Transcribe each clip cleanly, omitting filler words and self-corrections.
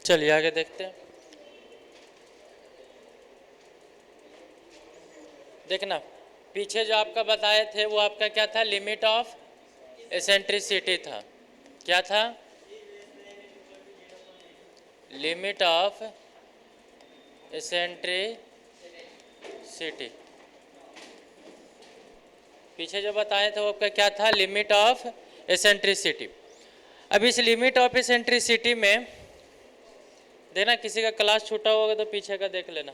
चलिए आगे देखते हैं। देखना, पीछे जो आपका बताए थे वो आपका क्या था, लिमिट ऑफ एसेंट्रिसिटी था। क्या था? Limit of eccentricity. पीछे जो बताए थे वो आपका क्या था, लिमिट ऑफ एसेंट्रिसिटी। अब इस लिमिट ऑफ एसेंट्रिसिटी में देखना, किसी का क्लास छूटा होगा तो पीछे का देख लेना,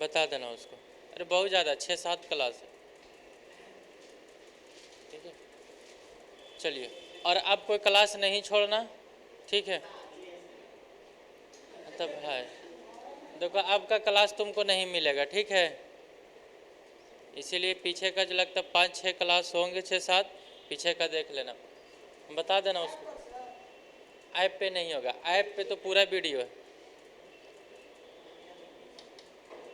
बता देना उसको। अरे बहुत ज़्यादा 6-7 क्लास है, ठीक है। चलिए, और अब कोई क्लास नहीं छोड़ना, ठीक है। तब है, देखो आपका क्लास तुमको नहीं मिलेगा, ठीक है। इसीलिए पीछे का जो लगता है 5-6 क्लास होंगे, 6-7, पीछे का देख लेना, बता देना उसको। ऐप पे नहीं होगा, ऐप पे तो पूरा वीडियो है।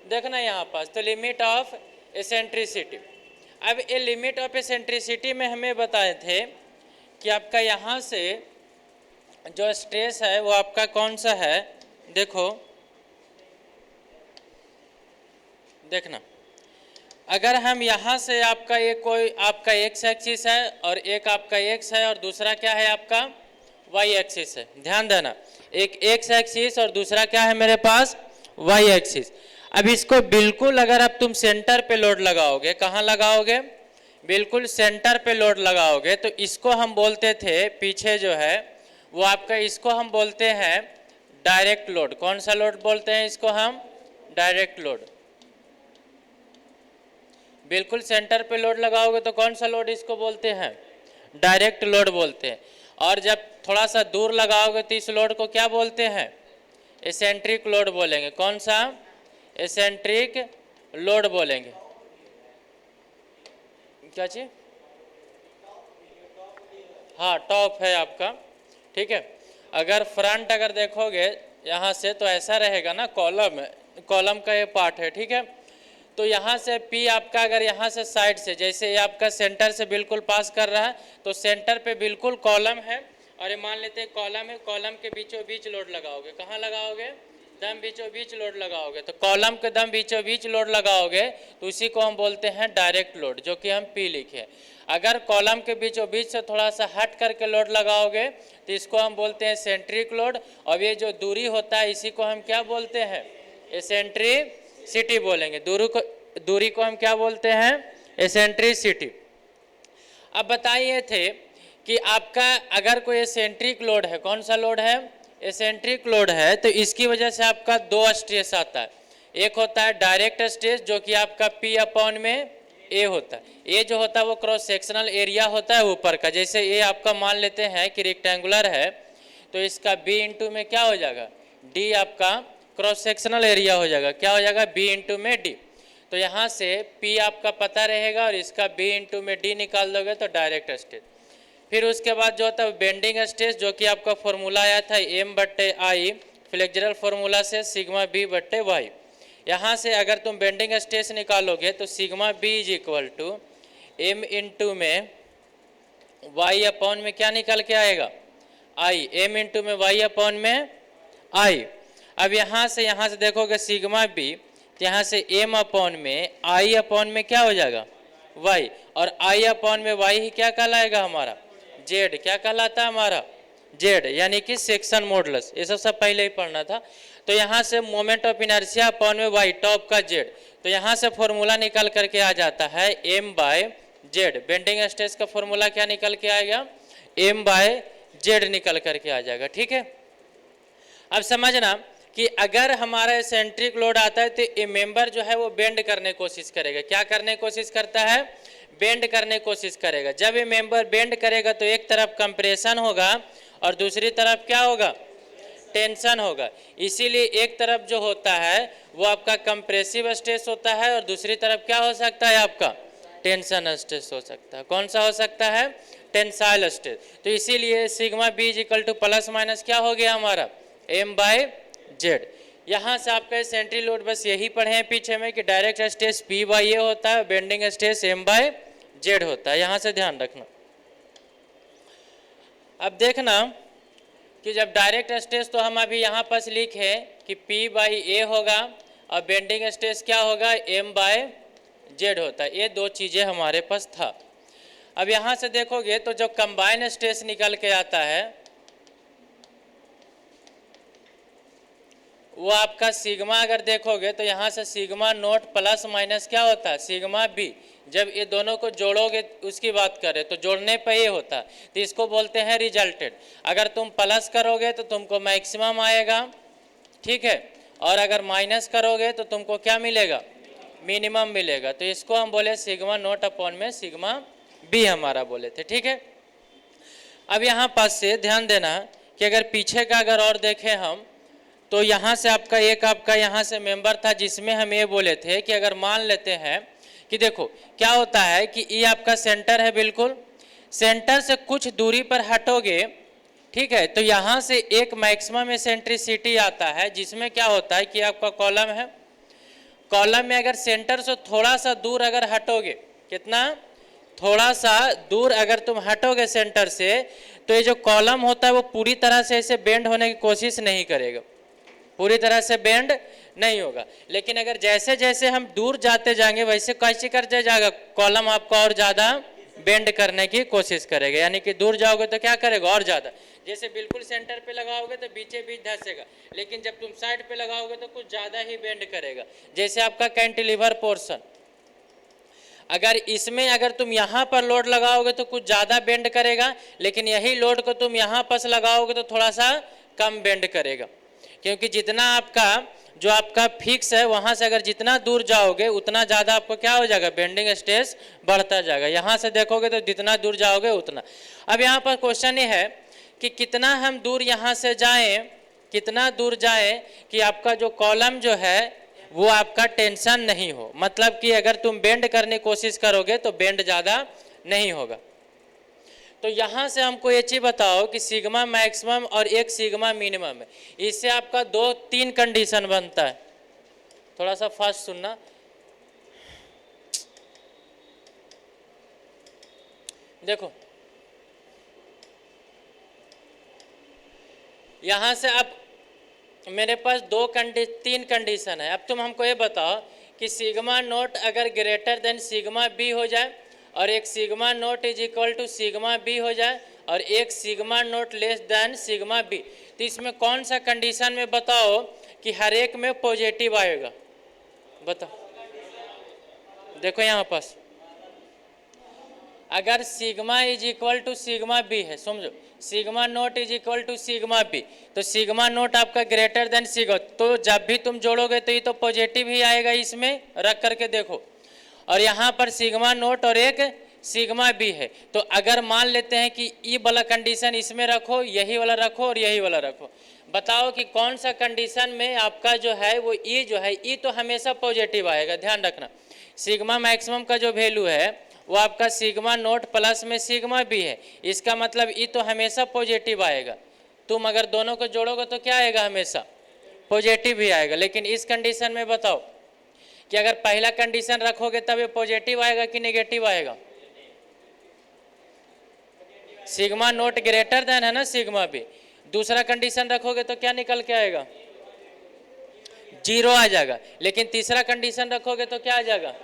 देखना यहाँ पास तो लिमिट ऑफ एसेंट्रिसिटी। अब ये लिमिट ऑफ एसेंट्रिसिटी में हमें बताए थे कि आपका यहाँ से जो स्ट्रेस है वो आपका कौन सा है। देखो, देखना, अगर हम यहाँ से आपका एक कोई आपका एक्स एक्सिस है और एक आपका एक्स है और दूसरा क्या है आपका वाई एक्सिस है। ध्यान देना, एक एक्स एक्सिस और दूसरा क्या है मेरे पास, वाई एक्सिस। अब इसको बिल्कुल अगर अब तुम सेंटर पे लोड लगाओगे, कहाँ लगाओगे, बिल्कुल सेंटर पे लोड लगाओगे, तो इसको हम बोलते थे पीछे जो है वो आपका, इसको हम बोलते हैं डायरेक्ट लोड। कौन सा लोड बोलते हैं इसको हम, डायरेक्ट लोड। बिल्कुल सेंटर पे लोड लगाओगे तो कौन सा लोड इसको बोलते हैं, डायरेक्ट लोड बोलते हैं। और जब थोड़ा सा दूर लगाओगे तो इस लोड को क्या बोलते हैं, एसेंट्रिक लोड बोलेंगे। कौन सा, एसेंट्रिक लोड बोलेंगे। क्या चीज, हाँ टॉप है आपका, ठीक है। अगर फ्रंट अगर देखोगे यहाँ से तो ऐसा रहेगा ना, कॉलम है, कॉलम का ये पार्ट है, ठीक है। तो यहाँ से P आपका अगर यहाँ से साइड से, जैसे ये आपका सेंटर से बिल्कुल पास कर रहा है, तो सेंटर पे बिल्कुल कॉलम है और ये मान लेते हैं कॉलम है, कॉलम के बीचों बीच लोड लगाओगे। कहाँ लगाओगे, दम बीचों बीच लोड लगाओगे। तो कॉलम के दम बीचों बीच लोड लगाओगे तो उसी को हम बोलते हैं डायरेक्ट लोड, जो कि हम P लिखे। अगर कॉलम के बीचों बीच से थोड़ा सा हट करके लोड लगाओगे तो इसको हम बोलते हैं सेंट्रिक लोड। और ये जो दूरी होता है इसी को हम क्या बोलते हैं, एसेंट्रिसिटी बोलेंगे। दूरी को हम क्या बोलते हैं, एसेंट्रिसिटी। अब बताइए थे कि आपका अगर कोई एसेंट्रिक लोड है, कौन सा लोड है, एसेंट्रिक लोड है, तो इसकी वजह से आपका दो स्ट्रेस आता है। एक होता है डायरेक्ट स्ट्रेस जो कि आपका P अपॉन में ए होता है। ये जो होता है वो क्रॉस सेक्शनल एरिया होता है ऊपर का। जैसे ये आपका मान लेते हैं कि रेक्टेंगुलर है तो इसका B इंटू में क्या हो जाएगा, D आपका क्रॉस सेक्शनल एरिया हो जाएगा। क्या हो जाएगा, B इंटू में D। तो यहाँ से P आपका पता रहेगा और इसका B इंटू में D निकाल दोगे तो डायरेक्ट स्ट्रेस। फिर उसके बाद जो होता है बेंडिंग स्ट्रेस, जो कि आपका फॉर्मूला आया था M/I फ्लेक्चरल फार्मूला से सिग्मा B/Y। यहाँ से अगर तुम बेंडिंग स्ट्रेस निकालोगे तो sigma B is equal to M into में Y अपॉन में क्या निकल के आएगा, I। M इंटू में Y अपॉन में I। अब यहाँ से देखोगे सिग्मा B, यहाँ से M अपॉन में I अपॉन में क्या हो जाएगा, Y। और I अपॉन में Y ही क्या कहलाएगा हमारा, Z। क्या कहलाता है हमारा, Z, यानी कि सेक्शन मॉडुलस। ये सब पहले ही पढ़ना था। तो यहाँ से मोमेंट ऑफ इनर्शिया अपॉन में Y, टॉप का Z। तो यहाँ से फॉर्मूला निकल करके आ जाता है M/Z। बेंडिंग स्ट्रेस का फॉर्मूला क्या निकल के आएगा, M/Z निकल करके आ जाएगा, ठीक है। अब समझना कि अगर हमारा एसेंट्रिक लोड आता है तो ये मेंबर जो है वो बेंड करने की कोशिश करेगा। क्या करने की कोशिश करता है, बेंड करने की कोशिश करेगा। जब ये मेंबर बेंड करेगा तो एक तरफ कंप्रेशन होगा और दूसरी तरफ क्या होगा, टेंशन होगा। इसीलिए एक तरफ जो होता है वो आपका कंप्रेसिव स्ट्रेस होता है और दूसरी तरफ क्या हो सकता है आपका, टेंशन स्ट्रेस हो सकता है। कौन सा हो सकता है, टेंसाइल स्ट्रेस। तो इसीलिए sigma B is equal two plus minus क्या हो गया हमारा, M/Z। यहाँ से आपका सेंट्री लोड बस यही पढ़े हैं पीछे में कि डायरेक्ट स्ट्रेस P/A होता है, बेंडिंग स्ट्रेस M/Z होता है। यहाँ से ध्यान रखना। अब देखना कि जब डायरेक्ट स्ट्रेस तो हम अभी यहाँ पास लिखे कि P/A होगा और बेंडिंग स्ट्रेस क्या होगा M/Z होता है। ये दो चीज़ें हमारे पास था। अब यहाँ से देखोगे तो जो कंबाइन स्ट्रेस निकल के आता है वो आपका सिग्मा, अगर देखोगे तो यहाँ से सिग्मा नोट प्लस माइनस क्या होता है सिग्मा बी। जब ये दोनों को जोड़ोगे उसकी बात करें तो जोड़ने पे ये होता है, तो इसको बोलते हैं रिजल्टेड। अगर तुम प्लस करोगे तो तुमको मैक्सिमम आएगा, ठीक है, और अगर माइनस करोगे तो तुमको क्या मिलेगा मिनिमम मिलेगा। तो इसको हम बोले सिग्मा नोट अपॉन में सिग्मा बी हमारा बोले थे, ठीक है। अब यहाँ पास से ध्यान देना कि अगर पीछे का अगर और देखें हम तो यहाँ से आपका यहाँ से मेंबर था जिसमें हम ये बोले थे कि अगर मान लेते हैं कि देखो क्या होता है कि ये आपका सेंटर है, बिल्कुल सेंटर से कुछ दूरी पर हटोगे, ठीक है, तो यहाँ से एक मैक्सिमम एसेंट्रिसिटी आता है जिसमें क्या होता है कि आपका कॉलम है, कॉलम में अगर सेंटर से थोड़ा सा दूर अगर हटोगे, कितना थोड़ा सा दूर अगर तुम हटोगे सेंटर से, तो ये जो कॉलम होता है वो पूरी तरह से ऐसे बेंड होने की कोशिश नहीं करेगा, पूरी तरह से बेंड नहीं होगा। लेकिन अगर जैसे जैसे हम दूर जाते जाएंगे वैसे कैसे करते जाएगा कॉलम आपका और ज़्यादा बेंड करने की कोशिश करेगा, यानी कि दूर जाओगे तो क्या करेगा और ज़्यादा। जैसे बिल्कुल सेंटर पे लगाओगे तो बीचे बीच धंसेगा, लेकिन जब तुम साइड पे लगाओगे तो कुछ ज़्यादा ही बेंड करेगा। जैसे आपका कैंटिलीवर पोर्शन, अगर इसमें अगर तुम यहाँ पर लोड लगाओगे तो कुछ ज़्यादा बेंड करेगा, लेकिन यही लोड को तुम यहाँ पर लगाओगे तो थोड़ा सा कम बेंड करेगा, क्योंकि जितना आपका जो आपका फिक्स है वहाँ से अगर जितना दूर जाओगे उतना ज़्यादा आपको क्या हो जाएगा बेंडिंग स्ट्रेस बढ़ता जाएगा। यहाँ से देखोगे तो जितना दूर जाओगे उतना। अब यहाँ पर क्वेश्चन ये है कि कितना हम दूर यहाँ से जाएं, कितना दूर जाएं कि आपका जो कॉलम जो है वो आपका टेंशन नहीं हो, मतलब कि अगर तुम बेंड करने की कोशिश करोगे तो बेंड ज़्यादा नहीं होगा। तो यहाँ से हमको ये चीज़ बताओ कि सिग्मा मैक्सिमम और एक सिग्मा मिनिमम है, इससे आपका 2-3 कंडीशन बनता है। थोड़ा सा फास्ट सुनना। देखो यहाँ से अब मेरे पास 3 कंडीशन है। अब तुम हमको ये बताओ कि सिग्मा नोट अगर ग्रेटर देन सिग्मा बी हो जाए और एक sigma naught is equal to sigma B हो जाए और एक sigma naught less than sigma B, तो इसमें कौन सा कंडीशन में बताओ कि हर एक में पॉजिटिव आएगा, बताओ। देखो यहाँ पास अगर sigma is equal to sigma B है, समझो sigma naught is equal to sigma B, तो सिग्मा नोट आपका ग्रेटर देन सिग्मा, तो जब भी तुम जोड़ोगे तो ये तो पॉजिटिव ही आएगा, इसमें रख करके देखो। और यहाँ पर सिग्मा नोट और एक सिग्मा बी है, तो अगर मान लेते हैं कि ई वाला कंडीशन इसमें रखो, यही वाला रखो और यही वाला रखो, बताओ कि कौन सा कंडीशन में आपका जो है वो ई जो है ई तो हमेशा पॉजिटिव आएगा। ध्यान रखना सिग्मा मैक्सिमम का जो वैल्यू है वो आपका सिग्मा नोट प्लस में सिग्मा बी है, इसका मतलब ई तो हमेशा पॉजिटिव आएगा। तुम अगर दोनों को जोड़ोगे तो क्या आएगा हमेशा पॉजिटिव ही आएगा। लेकिन इस कंडीशन में बताओ कि अगर पहला कंडीशन रखोगे तब ये पॉजिटिव आएगा कि नेगेटिव आएगा। सिग्मा नोट ग्रेटर देन है ना सिग्मा बी, दूसरा कंडीशन रखोगे तो क्या निकल के आएगा 0 आ जाएगा। लेकिन तीसरा कंडीशन रखोगे तो क्या आ जाएगा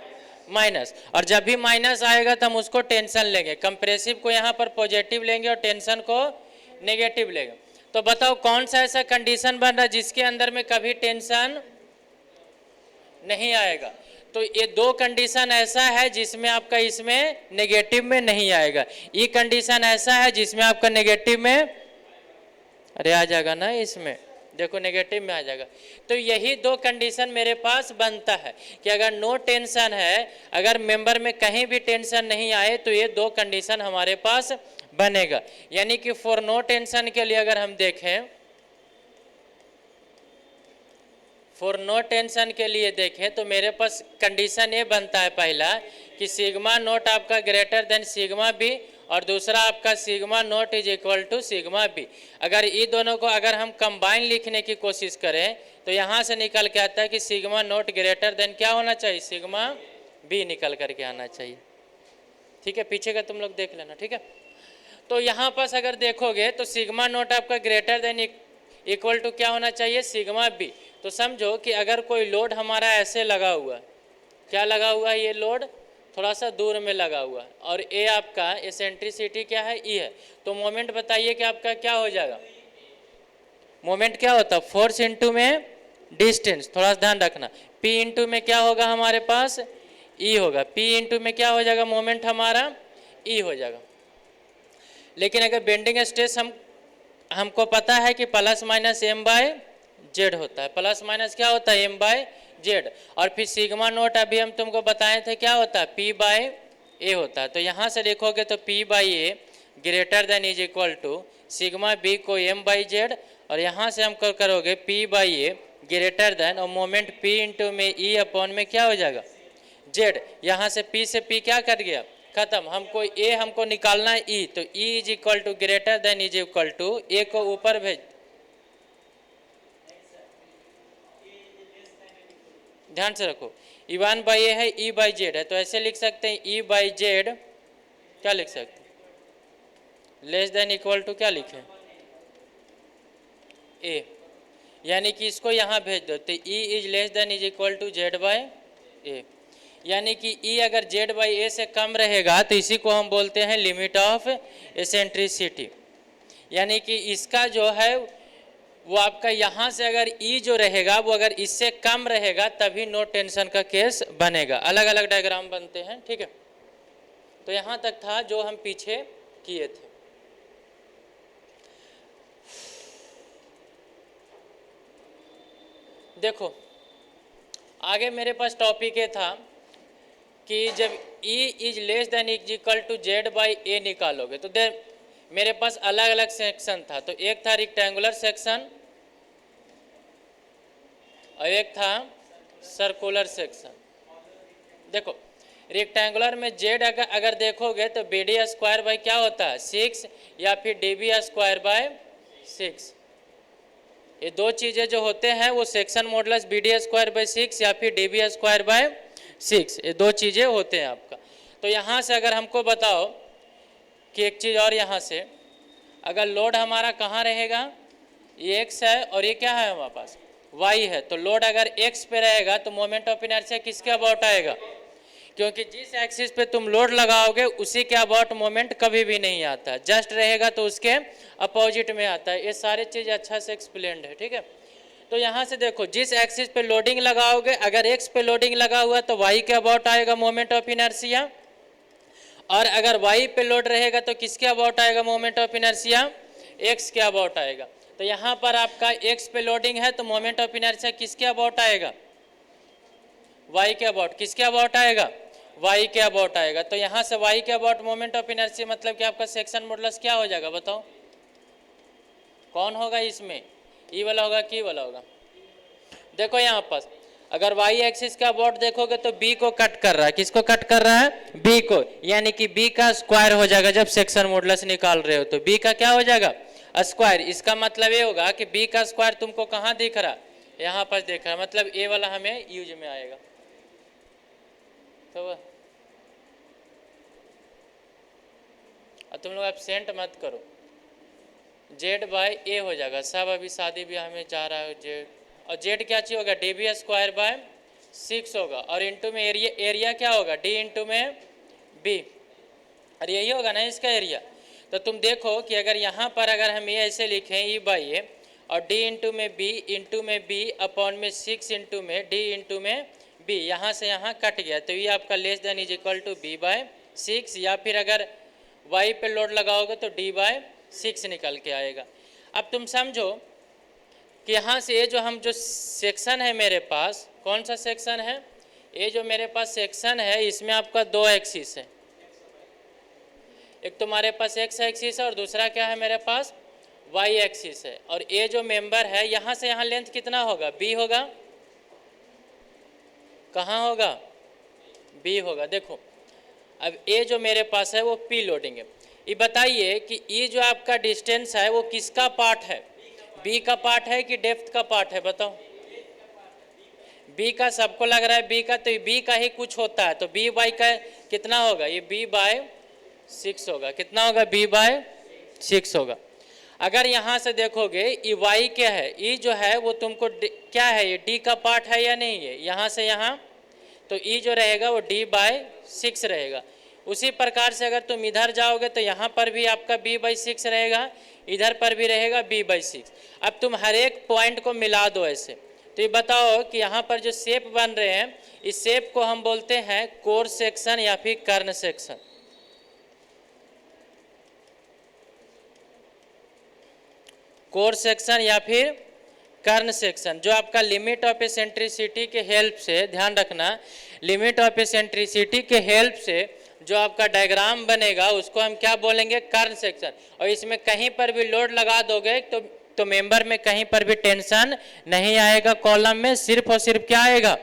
माइनस, और जब भी माइनस आएगा तो हम उसको टेंशन लेंगे, कंप्रेसिव को यहाँ पर पॉजिटिव लेंगे और टेंशन को नेगेटिव लेंगे। तो बताओ कौन सा ऐसा कंडीशन बन रहा है जिसके अंदर में कभी टेंशन नहीं आएगा। तो ये 2 कंडीशन ऐसा है जिसमें आपका इसमें नेगेटिव में नहीं आएगा, ये कंडीशन ऐसा है जिसमें आपका नेगेटिव में अरे आ जाएगा ना, इसमें देखो नेगेटिव में आ जाएगा। तो यही 2 कंडीशन मेरे पास बनता है कि अगर नो टेंशन है, अगर मेंबर में कहीं भी टेंशन नहीं आए तो ये 2 कंडीशन हमारे पास बनेगा। यानी कि फॉर नो टेंशन के लिए अगर हम देखें, फॉर नो टेंशन के लिए देखें तो मेरे पास कंडीशन ये बनता है पहला कि सिग्मा नोट आपका ग्रेटर देन सिग्मा बी और दूसरा आपका sigma naught is equal to sigma B. अगर ये दोनों को अगर हम कंबाइन लिखने की कोशिश करें तो यहाँ से निकल के आता है कि सिग्मा नोट ग्रेटर देन क्या होना चाहिए सिग्मा बी निकल करके आना चाहिए। ठीक है, पीछे का तुम लोग देख लेना। ठीक है, तो यहाँ पास अगर देखोगे तो सिग्मा नोट आपका ग्रेटर देन इक्वल टू क्या होना चाहिए, सिग्मा बी। तो समझो कि अगर कोई लोड हमारा ऐसे लगा हुआ है, क्या लगा हुआ है, ये लोड थोड़ा सा दूर में लगा हुआ है, और ए आपका एसेंट्रिसिटी क्या है, ई है। तो मोमेंट बताइए कि आपका क्या हो जाएगा, मोमेंट क्या होता है, फोर्स इंटू में डिस्टेंस, थोड़ा सा ध्यान रखना। पी इंटू में क्या होगा हमारे पास, ई होगा। पी इंटू में क्या हो जाएगा, मोमेंट हमारा ई हो जाएगा। लेकिन अगर बेंडिंग स्ट्रेस हमको पता है कि plus minus M by Z होता है, प्लस माइनस क्या होता है, एम बाय जेड। और फिर सिग्मा नोट अभी हम तुमको बताए थे क्या होता है, पी बाय ए होता है। तो यहाँ से देखोगे तो P by A greater than is equal to sigma B को एम बाई जेड, और यहाँ से हम करोगे P by A greater than, और मोमेंट पी इंटू में ई अपॉन में क्या हो जाएगा, जेड। यहाँ से पी क्या कर गया, खत्म। हमको ए हमको निकालना है ई, तो E is equal to greater than is equal to, A को ऊपर भेज, ध्यान से रखो, ई वन बाई ए है, ई बाई जेड है, तो ऐसे लिख सकते हैं ई बाई जेड, क्या लिख सकते हैं, लेस देन इक्वल टू क्या लिखे, ए। यानी कि इसको यहाँ भेज दो, तो E is less than is equal to Z by A. यानी कि ई अगर जेड बाई ए से कम रहेगा तो इसी को हम बोलते हैं लिमिट ऑफ एसेंट्रिसिटी। यानी कि इसका जो है वो आपका यहाँ से अगर ई जो रहेगा वो अगर इससे कम रहेगा तभी नो टेंशन का केस बनेगा। अलग अलग डायग्राम बनते हैं, ठीक है। तो यहाँ तक था जो हम पीछे किए थे। देखो आगे मेरे पास टॉपिक ये था कि जब E is less than is equal to Z by A निकालोगे तो मेरे पास अलग अलग सेक्शन था। तो एक था रेक्टेंगुलर सेक्शन और एक था सर्कुलर सेक्शन। देखो रेक्टेंगुलर में जेड अगर देखोगे तो बी डी स्क्वायर बाई क्या होता है 6 या फिर डी बी स्क्वायर बाय 6। ये दो चीज़ें जो होते हैं वो section modulus B D square by 6 या फिर डी बी स्क्वायर बाय 6, ये दो चीज़ें होते हैं आपका। तो यहाँ से अगर हमको बताओ कि एक चीज़ और, यहाँ से अगर लोड हमारा कहाँ रहेगा, ये x है और ये क्या है हमारे पास y है। तो लोड अगर x पे रहेगा तो मोमेंट ऑफ इनर्शिया किसके अबाउट आएगा, क्योंकि जिस एक्सिस पे तुम लोड लगाओगे उसी के अबाउट मोमेंट कभी भी नहीं आता है, जस्ट रहेगा तो उसके अपोजिट में आता है। ये सारी चीज़ अच्छा से एक्सप्लेन्ड है, ठीक है। तो यहाँ से देखो जिस एक्सिस पे लोडिंग लगाओगे, अगर x पे लोडिंग लगा हुआ तो y के अबाउट आएगा मोमेंट ऑफ इनर्शिया, और अगर y पे लोड रहेगा तो किसके अबाउट आएगा मोमेंट ऑफ इनर्शिया, x के अबाउट आएगा। तो यहाँ पर आपका x पे लोडिंग है तो मोमेंट ऑफ इनर्शिया किसके अबाउट आएगा, y के अबाउट। किसके अबाउट आएगा, y के अबाउट आएगा। तो यहाँ से y के अबाउट मोमेंट ऑफ इनर्शिया मतलब कि आपका सेक्शन मॉडुलस क्या हो जाएगा, बताओ कौन होगा इसमें, ई वाला होगा कि वाला होगा। देखो यहाँ पर अगर y एक्सिस का अबाउट देखोगे तो b को कट कर रहा है, किसको कट कर रहा है, b को, यानी कि b का स्क्वायर हो जाएगा। जब सेक्शन मॉडुलस निकाल रहे हो तो b का क्या हो जाएगा, स्क्वायर। इसका मतलब ये होगा कि b का स्क्वायर तुमको कहाँ दिख रहा, यहाँ पर दिख रहा है, मतलब a वाला हमें यूज में आएगा। तो तुम लोग एब्सेंट मत करो, जेड बाय ए हो जाएगा सब। अभी शादी ब्याह में जा रहा है जेड, और जेड क्या चीज होगा, डी बी स्क्वायर बाय 6 होगा, और इंटू में एरिया क्या होगा, डी इंटू में बी, और यही होगा ना इसका एरिया। तो तुम देखो कि अगर यहाँ पर अगर हम ये ऐसे लिखें ई बाई ए और डी इंटू में बी अपॉन में 6 इंटू में डी इंटू में बी, यहाँ से यहाँ कट गया तो ये आपका less than is equal to B by 6, या फिर अगर वाई पे लोड लगाओगे तो डी बाय 6 निकल के आएगा। अब तुम समझो कि यहाँ से ये जो सेक्शन है मेरे पास, कौन सा सेक्शन है, ये जो मेरे पास सेक्शन है इसमें आपका दो एक्सिस है, एक तुम्हारे पास एक्स एक्सिस है और दूसरा क्या है मेरे पास वाई एक्सिस है। और ये जो मेंबर है यहाँ से यहाँ लेंथ कितना होगा, बी होगा, कहाँ होगा, बी होगा। देखो अब ये जो मेरे पास है वो पी लोडिंग है। ये बताइए कि ये जो आपका डिस्टेंस है वो किसका पार्ट है, बी का पार्ट है कि डेप्थ का पार्ट है, बताओ। बी का सबको लग रहा है बी का, तो बी का ही कुछ होता है, तो बी बाई का कितना होगा, ये बी बाय 6 होगा। कितना होगा, बी बाय 6 होगा। अगर यहाँ से देखोगे ई वाई क्या है, ई जो है वो तुमको क्या है, ये डी का पार्ट है या नहीं है, यहाँ से यहाँ, तो ई जो रहेगा वो d/6 रहेगा। उसी प्रकार से अगर तुम इधर जाओगे तो यहाँ पर भी आपका b/6 रहेगा, इधर पर भी रहेगा b/6। अब तुम हर एक पॉइंट को मिला दो ऐसे, तो ये बताओ कि यहाँ पर जो शेप बन रहे हैं, इस शेप को हम बोलते हैं कोर सेक्शन या फिर कर्ण सेक्शन। कोर सेक्शन या फिर कर्ण सेक्शन, जो आपका लिमिट ऑफ एसेंट्रिसिटी के हेल्प से, ध्यान रखना, लिमिट ऑफ एसेंट्रिसिटी के हेल्प से जो आपका डायग्राम बनेगा उसको हम क्या बोलेंगे, कर्ण सेक्शन। और इसमें कहीं पर भी लोड लगा दोगे तो मेंबर में कहीं पर भी टेंशन नहीं आएगा, कॉलम में सिर्फ और सिर्फ क्या आएगा,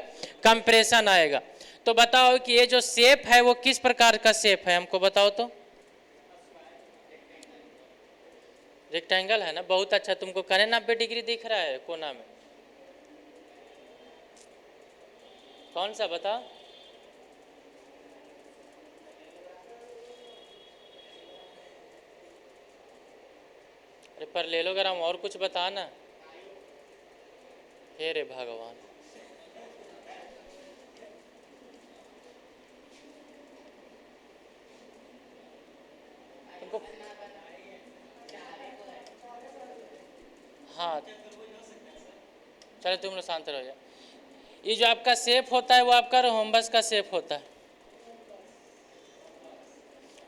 कंप्रेशन आएगा। तो बताओ कि ये जो शेप है वो किस प्रकार का शेप है, हमको बताओ तो। रेक्टेंगल है ना, बहुत अच्छा। तुमको करे 90 डिग्री दिख रहा है कोना में, कौन सा बता। अरे पर ले लो अगर हम, और कुछ बता ना। हे रे भगवान, तुमको हाँ, चलो तुम लोग शांत रहो यार। ये जो आपका शेप होता है वो आपका रोम्बस का शेप होता है,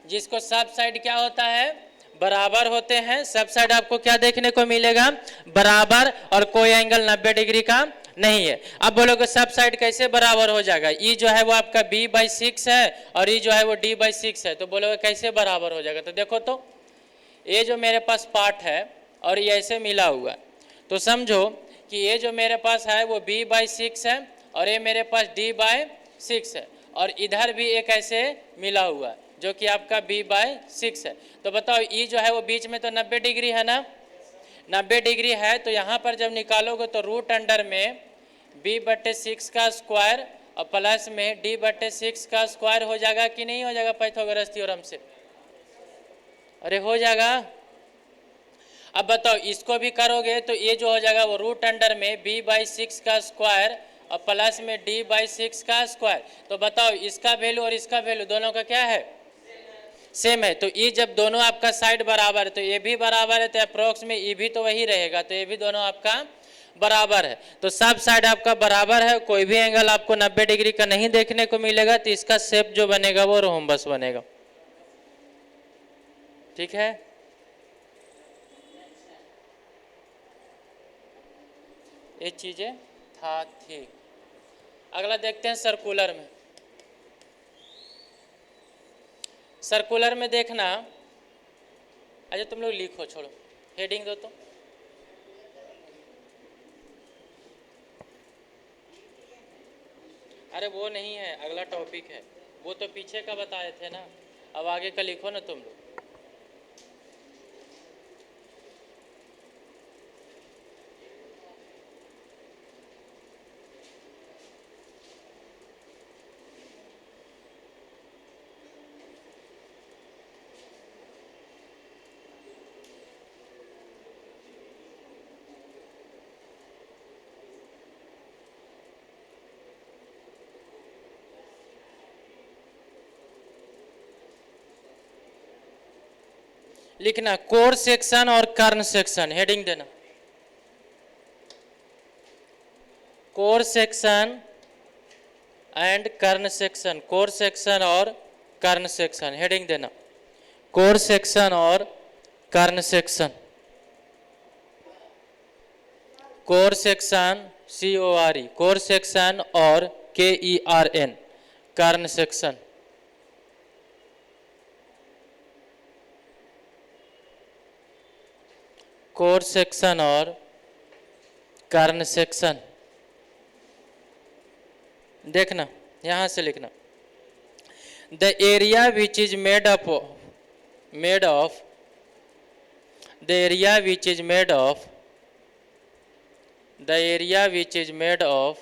जिसको सब साइड क्या होता है, बराबर होते हैं। सब साइड आपको क्या देखने को मिलेगा, बराबर, और कोई एंगल 90 डिग्री का नहीं है। अब बोलोगे सब साइड कैसे बराबर हो जाएगा, ई जो है वो आपका b/6 है और ई जो है वो d/6 है, तो बोलोगे कैसे बराबर हो जाएगा। तो देखो तो, ये जो मेरे पास पार्ट है और ये ऐसे मिला हुआ है, तो समझो कि ये जो मेरे पास है वो b/6 है और ये मेरे पास d/6 है, और इधर भी एक ऐसे मिला हुआ है जो कि आपका b/6 है। तो बताओ ई जो है वो बीच में तो 90 डिग्री है ना, 90 डिग्री है, तो यहाँ पर जब निकालोगे तो रूट अंडर में b/6 का स्क्वायर और प्लस में d/6 का स्क्वायर हो जाएगा कि नहीं हो जाएगा पाइथागोरस थ्योरम से। अरे हो जाएगा। अब बताओ इसको भी करोगे तो ये जो हो जाएगा वो रूट अंडर में b/6 का स्क्वायर और प्लस में d/6 का स्क्वायर। तो बताओ इसका वैल्यू और इसका वैल्यू दोनों का क्या है, सेम है। तो ये जब दोनों आपका साइड बराबर है तो ये भी बराबर है, तो अप्रोक्स में ये भी तो वही रहेगा, तो ये भी दोनों आपका बराबर है। तो सब साइड आपका बराबर है, कोई भी एंगल आपको 90 डिग्री का नहीं देखने को मिलेगा, तो इसका शेप जो बनेगा वो रोम्बस बनेगा। ठीक है, ये चीजें था थी। अगला देखते हैं सर्कुलर में। सर्कुलर में देखना, अच्छा तुम लोग लिखो, छोड़ो हेडिंग दो तो। अरे वो नहीं है, अगला टॉपिक है, वो तो पीछे का बताए थे ना, अब आगे का लिखो ना तुम लोग। लिखना कोर सेक्शन और कर्ण सेक्शन, हेडिंग देना core section and kern section, core section और कर्ण सेक्शन, हेडिंग देना कोर सेक्शन और kern section. Core section CORE, core section, और KERN, kern section. Core section और कर्ण सेक्शन, देखना यहाँ से लिखना, the area which is made of the area which is made of the area which is made of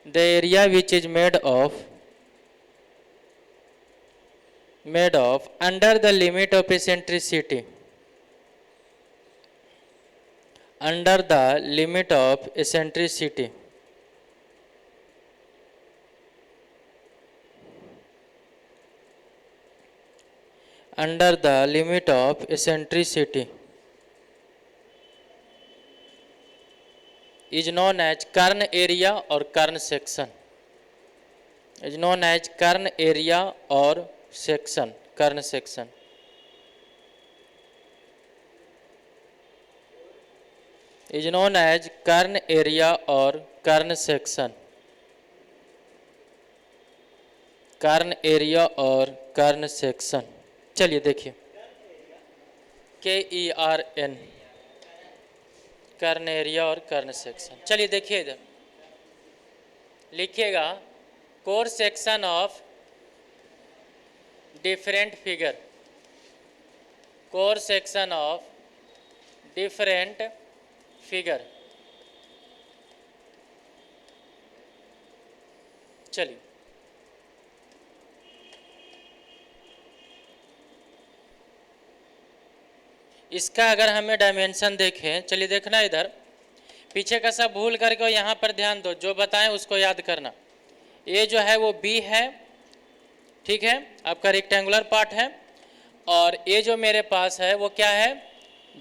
the area which is made of made of under the limit of eccentricity, under the limit of eccentricity, under the limit of eccentricity is known as kern area or kern section, is known as kern area or section, kern section. is known as kern area or kern section, kern area और kern section. चलिए देखिए KERN, kern area और kern section. चलिए देखिए इधर लिखिएगा core section of different figure, core section of different figure. चलिए इसका अगर हमें डायमेंशन देखें, चलिए देखना इधर पीछे का सब भूल करके यहाँ पर ध्यान दो, जो बताएं उसको याद करना. ये जो है वो बी है, ठीक है, आपका रेक्टेंगुलर पार्ट है, और ये जो मेरे पास है वो क्या है,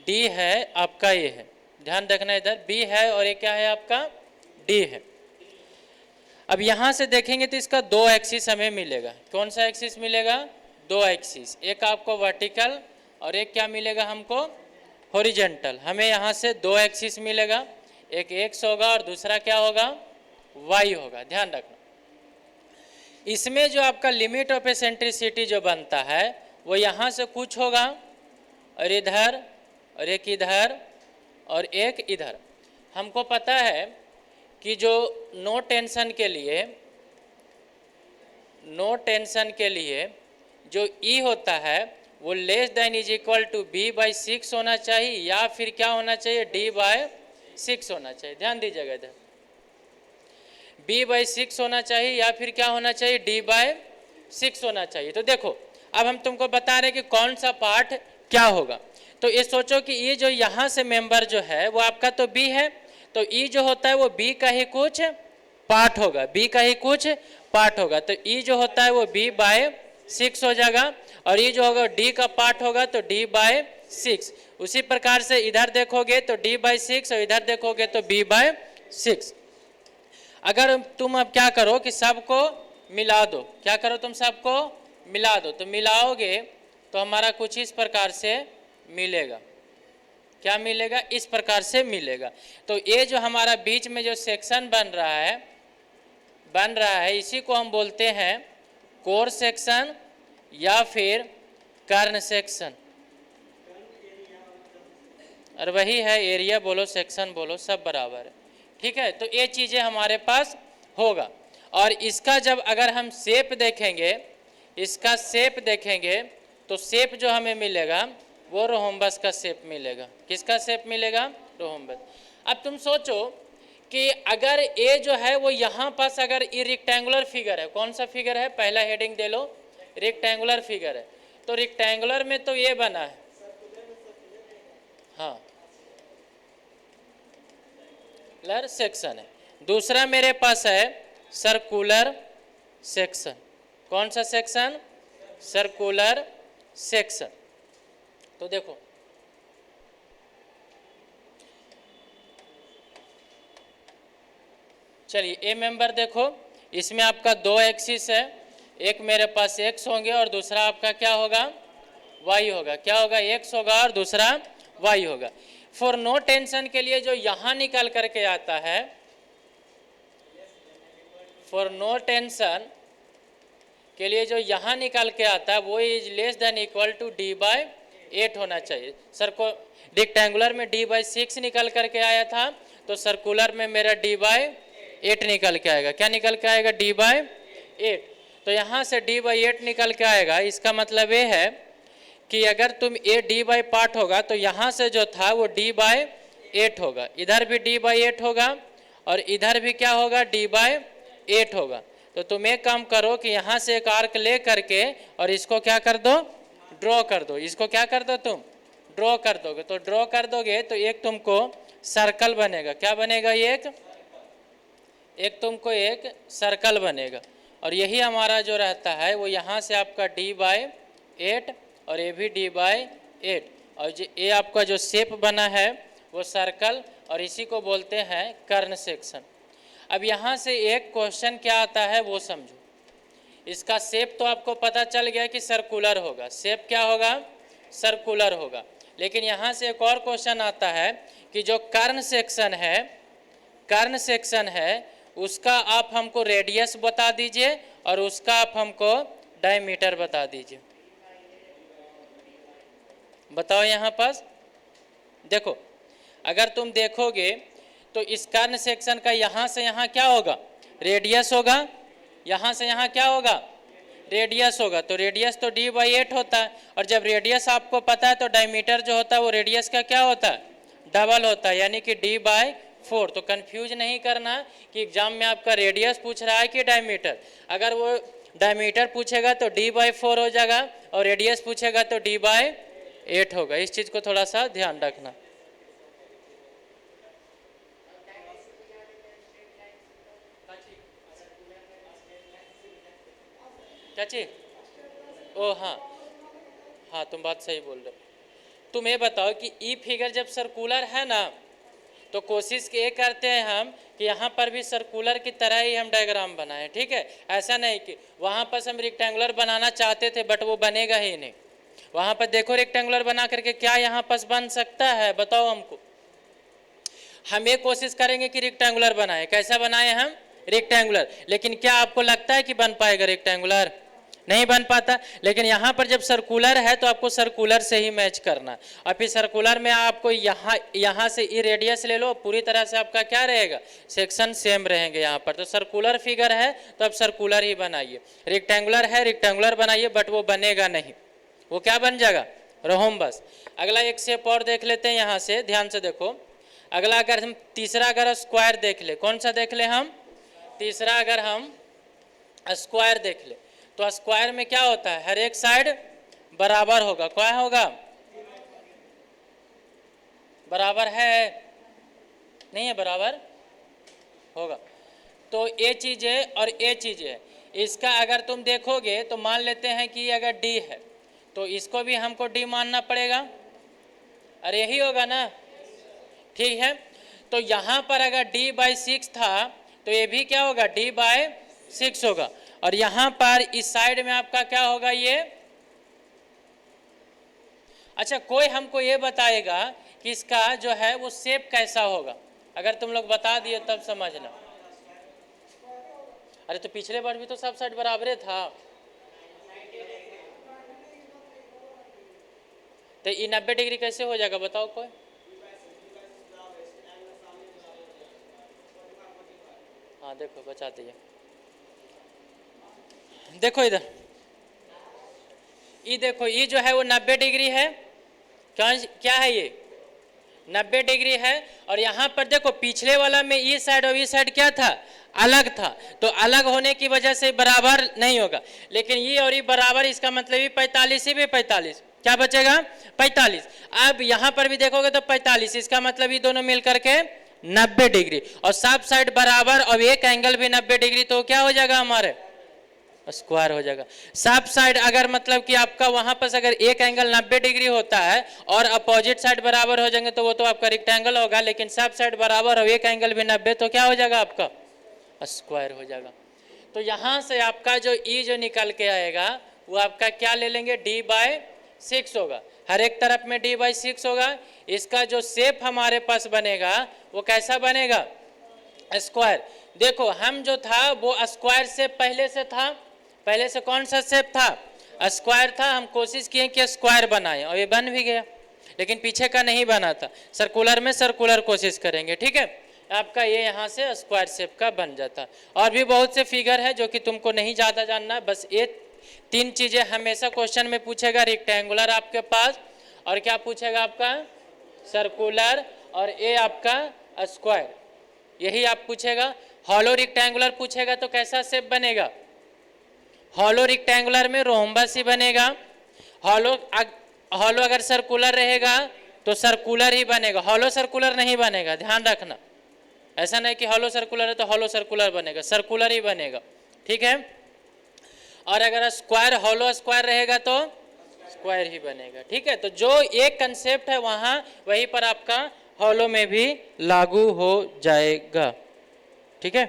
डी है, आपका ये है. ध्यान रखना इधर बी है और ये क्या है आपका डी है. अब यहाँ से देखेंगे तो इसका दो एक्सिस हमें मिलेगा. कौन सा एक्सिस मिलेगा, दो एक्सिस, एक आपको वर्टिकल और एक क्या मिलेगा हमको हॉरिजॉन्टल. हमें यहाँ से दो एक्सिस मिलेगा, एक एक्स होगा और दूसरा क्या होगा वाई होगा. ध्यान रखना इसमें जो आपका लिमिट ऑफ एसेंट्रिसिटी जो बनता है वो यहाँ से कुछ होगा और इधर और एक इधर और एक इधर. हमको पता है कि जो नो टेंशन के लिए, नो टेंशन के लिए जो ई होता है वो less than is equal to B by 6 होना चाहिए या फिर क्या होना चाहिए डी बाय 6 होना चाहिए. ध्यान दीजिएगा इधर बी बाई 6 होना चाहिए या फिर क्या होना चाहिए डी बाय 6 होना चाहिए. तो देखो अब हम तुमको बता रहे कि कौन सा पार्ट क्या होगा. तो ये सोचो कि ये जो यहाँ से मेंबर जो है वो आपका तो बी है, तो ई जो होता है वो बी का ही कुछ पार्ट होगा, बी का ही कुछ पार्ट होगा. तो ई जो होता है वो बी बाय 6 हो जाएगा और ये जो होगा डी का पार्ट होगा तो डी बाय 6. उसी प्रकार से इधर देखोगे तो डी बाय 6 और इधर देखोगे तो बी बाय 6. अगर तुम अब क्या करो कि सबको मिला दो, क्या करो तुम सबको मिला दो, तो मिलाओगे तो हमारा कुछ इस प्रकार से मिलेगा. क्या मिलेगा, इस प्रकार से मिलेगा. तो ये जो हमारा बीच में जो सेक्शन बन रहा है इसी को हम बोलते हैं कोर सेक्शन या फिर कर्ण सेक्शन. और वही है एरिया बोलो सेक्शन बोलो सब बराबर है, ठीक है. तो ये चीज़ें हमारे पास होगा. और इसका जब अगर हम शेप देखेंगे, इसका शेप देखेंगे तो शेप जो हमें मिलेगा वो रोहम्बस का शेप मिलेगा. किसका शेप मिलेगा, रोहम्बस. अब तुम सोचो कि अगर ये जो है वो यहाँ पास अगर ये रेक्टेंगुलर फिगर है, कौन सा फिगर है, पहला हेडिंग दे लो, रेक्टेंगुलर फिगर है. तो रेक्टेंगुलर में तो ये बना है, हाँ सर्कुलर सेक्शन है. दूसरा मेरे पास है सर्कुलर सेक्शन. कौन सा सेक्शन, सर्कुलर सेक्शन. तो देखो चलिए ए मेंबर देखो, इसमें आपका दो एक्सिस है, एक मेरे पास एक्स होंगे और दूसरा आपका क्या होगा वाई होगा. क्या होगा, एक्स होगा और दूसरा वाई होगा. फॉर नो टेंशन के लिए जो यहाँ निकल करके आता है, फॉर नो टेंशन के लिए जो यहाँ निकल के आता है वो is less than equal to D by 8 होना चाहिए. सर को रेक्टेंगुलर में डी बाय 6 निकल करके आया था, तो सर्कुलर में मेरा डी बाय 8 निकल के आएगा. क्या निकल के आएगा, डी बाय 8. तो यहाँ से डी बाई 8 निकल के आएगा. इसका मतलब ये है कि अगर तुम ए डी बाई पार्ट होगा तो यहाँ से जो था वो डी बाय 8 होगा, इधर भी डी बाई 8 होगा और इधर भी क्या होगा डी बाय 8 होगा. तो तुम एक काम करो कि यहाँ से एक आर्क ले करके और इसको क्या कर दो, ड्रॉ कर दो। इसको क्या कर दो, तुम ड्रॉ कर दोगे। तो ड्रॉ कर दोगे तो एक तुमको सर्कल बनेगा। क्या बनेगा, एक तुमको एक सर्कल बनेगा। और यही हमारा जो रहता है वो यहाँ से आपका d/8 और ये भी d/8, और ये आपका जो शेप बना है वो सर्कल, और इसी को बोलते हैं कर्ण सेक्शन। अब यहाँ से एक क्वेश्चन क्या आता है वो समझो। इसका शेप तो आपको पता चल गया कि सर्कुलर होगा, शेप क्या होगा, सर्कुलर होगा। लेकिन यहाँ से एक और क्वेश्चन आता है कि जो कर्ण सेक्शन है उसका आप हमको रेडियस बता दीजिए और उसका आप हमको डायमीटर बता दीजिए। बताओ यहाँ पास देखो, अगर तुम देखोगे तो इस कर्ण सेक्शन का यहाँ से यहाँ क्या होगा, रेडियस होगा। यहाँ से यहाँ क्या होगा, रेडियस होगा। तो रेडियस तो d/8 होता है, और जब रेडियस आपको पता है तो डायमीटर जो होता है वो रेडियस का क्या होता है, डबल होता है, यानी कि d/4। तो कंफ्यूज नहीं करना कि एग्जाम में आपका रेडियस पूछ रहा है कि डायमीटर। अगर वो डायमीटर पूछेगा तो d/4 हो जाएगा, और रेडियस पूछेगा तो d/8 होगा। इस चीज़ को थोड़ा सा ध्यान रखना। क्या चीज, ओ हाँ हाँ, तुम बात सही बोल रहे हो। तुम ये बताओ कि ई फिगर जब सर्कुलर है ना, तो कोशिश ये करते हैं हम कि यहाँ पर भी सर्कुलर की तरह ही हम डायग्राम बनाएं, ठीक है। ऐसा नहीं कि वहाँ पर हम रेक्टेंगुलर बनाना चाहते थे बट वो बनेगा ही नहीं। वहाँ पर देखो रेक्टेंगुलर बना करके क्या यहाँ पर बन सकता है, बताओ हमको। हम ये कोशिश करेंगे कि रेक्टेंगुलर बनाएं। कैसा बनाए हम, रेक्टेंगुलर। लेकिन क्या आपको लगता है कि बन पाएगा रेक्टेंगुलर, नहीं बन पाता। लेकिन यहाँ पर जब सर्कुलर है तो आपको सर्कुलर से ही मैच करना। और फिर सर्कुलर में आपको यहाँ से ई रेडियस ले लो, पूरी तरह से आपका क्या रहेगा, सेक्शन सेम रहेंगे यहाँ पर। तो सर्कुलर फिगर है तो आप सर्कुलर ही बनाइए। रेक्टेंगुलर है, रेक्टेंगुलर बनाइए, बट वो बनेगा नहीं। वो क्या बन जाएगा, रोम्बस। अगला एक शेप और देख लेते हैं यहाँ से, ध्यान से देखो। अगला अगर हम तीसरा अगर स्क्वायर देख ले, कौन सा देख ले हम, तीसरा अगर हम स्क्वायर देख ले, तो स्क्वायर में क्या होता है, हर एक साइड बराबर होगा। क्या होगा, बराबर है, नहीं है, बराबर होगा। तो ये चीज़ है और ये चीज़ है। इसका अगर तुम देखोगे तो मान लेते हैं कि अगर d है तो इसको भी हमको d मानना पड़ेगा। अरे यही होगा ना, ठीक है। तो यहाँ पर अगर d/6 था तो ये भी क्या होगा, d/6 होगा। और यहाँ पर इस साइड में आपका क्या होगा, ये। अच्छा, कोई हमको ये बताएगा कि इसका जो है वो शेप कैसा होगा। अगर तुम लोग बता दिए तब समझना। अरे तो पिछले बार भी तो सब साइड बराबरे था। तो ये 90 डिग्री कैसे हो जाएगा, बताओ कोई। हाँ देखो, बचा दिए। देखो इधर, ये देखो, ये जो है वो 90 डिग्री है। क्या है ये, 90 डिग्री है। और यहाँ पर देखो पिछले वाला में ये साइड और ये साइड क्या था, अलग था। तो अलग होने की वजह से बराबर नहीं होगा। लेकिन ये और ये बराबर, इसका मतलब ये 45, ये भी 45, क्या बचेगा, 45। अब यहाँ पर भी देखोगे तो 45, इसका मतलब ये दोनों मिल करके 90 डिग्री। और सब साइड बराबर और एक एंगल भी 90 डिग्री, तो क्या हो जाएगा, हमारे स्क्वायर हो जाएगा। सब साइड अगर मतलब कि आपका वहां पर अगर एक एंगल 90 डिग्री होता है और अपोजिट साइड बराबर हो जाएंगे तो वो तो आपका रेक्टेंगल होगा। लेकिन सब साइड बराबर और एक एंगल भी 90, तो क्या हो जाएगा, आपका स्क्वायर हो जाएगा। तो यहाँ से आपका जो ई जो निकल के आएगा वो आपका क्या ले लेंगे, d/6 होगा। हर एक तरफ में d/6 होगा। इसका जो शेप हमारे पास बनेगा वो कैसा बनेगा, स्क्वायर। देखो हम जो था वो स्क्वायर शेप पहले से था। पहले से कौन सा शेप था, स्क्वायर था। हम कोशिश किए कि स्क्वायर बनाए और ये बन भी गया, लेकिन पीछे का नहीं बना था। सर्कुलर में सर्कुलर कोशिश करेंगे, ठीक है। आपका ये यहाँ से स्क्वायर शेप का बन जाता। और भी बहुत से फिगर है जो कि तुमको नहीं ज़्यादा जानना, बस ये 3 चीज़ें हमेशा क्वेश्चन में पूछेगा। रेक्टेंगुलर आपके पास, और क्या पूछेगा आपका, सर्कुलर, और ये आपका स्क्वायर, यही आप पूछेगा। हॉलो रेक्टेंगुलर पूछेगा तो कैसा शेप बनेगा? हॉलो रेक्टेंगुलर में रोम्बस ही बनेगा। हॉलो अगर सर्कुलर रहेगा तो सर्कुलर ही बनेगा, हॉलो सर्कुलर नहीं बनेगा, ध्यान रखना। ऐसा नहीं कि हॉलो सर्कुलर है तो हॉलो सर्कुलर बनेगा, सर्कुलर ही बनेगा, ठीक है। और अगर स्क्वायर हॉलो स्क्वायर रहेगा तो स्क्वायर ही बनेगा, ठीक है। तो जो एक कंसेप्ट है वहां वहीं पर आपका हॉलो में भी लागू हो जाएगा, ठीक है।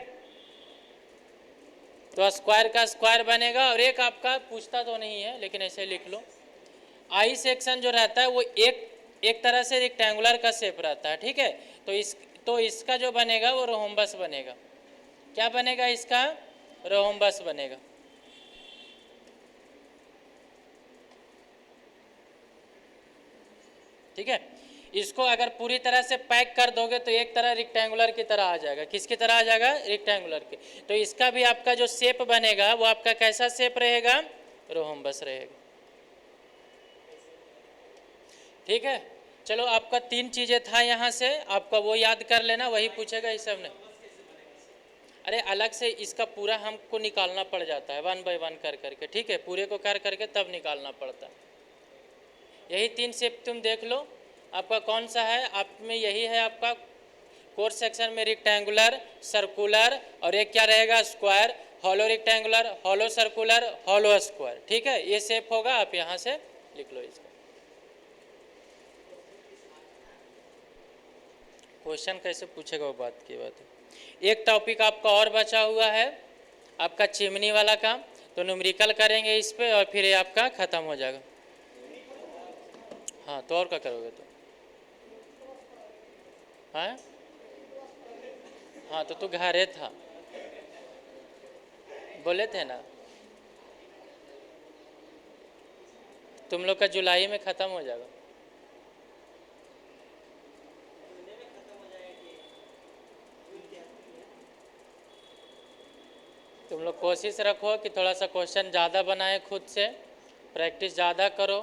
तो स्क्वायर का स्क्वायर बनेगा। और एक आपका पूछता तो नहीं है लेकिन ऐसे लिख लो, आई सेक्शन जो रहता है वो एक तरह से रेक्टेंगुलर का शेप रहता है, ठीक है। तो इसका जो बनेगा वो रोम्बस बनेगा। क्या बनेगा इसका? रोम्बस बनेगा। ठीक है। इसको अगर पूरी तरह से पैक कर दोगे तो एक तरह रेक्टेंगुलर की तरह आ जाएगा। किसकी तरह आ जाएगा? रेक्टेंगुलर के। तो इसका भी आपका जो शेप बनेगा वो आपका कैसा शेप रहेगा? रोम्बस रहेगा, ठीक है। चलो आपका 3 चीजें था यहाँ से, आपका वो याद कर लेना, वही पूछेगा इस सब ने। अरे अलग से इसका पूरा हमको निकालना पड़ जाता है 1 बाय 1 कर करके, ठीक है। पूरे को कर करके तब निकालना पड़ता है। यही 3 शेप तुम देख लो आपका कौन सा है। आप में यही है आपका कोर सेक्शन में रेक्टेंगुलर, सर्कुलर और एक क्या रहेगा? Square. Hollow rectangular, hollow circular, hollow square, ठीक है। ये शेप होगा, आप यहाँ से लिख लो इसको। क्वेश्चन कैसे पूछेगा वो बात की बात है। एक टॉपिक आपका और बचा हुआ है आपका चिमनी वाला काम, तो न्यूमेरिकल करेंगे इस पे और फिर ये आपका खत्म हो जाएगा। हाँ तो और क्या करोगे तो? हाँ हाँ तो तू घरे था, बोले थे ना तुम लोग का जुलाई में ख़त्म हो जाएगा। तुम लोग कोशिश रखो कि थोड़ा सा क्वेश्चन ज़्यादा बनाए, खुद से प्रैक्टिस ज़्यादा करो,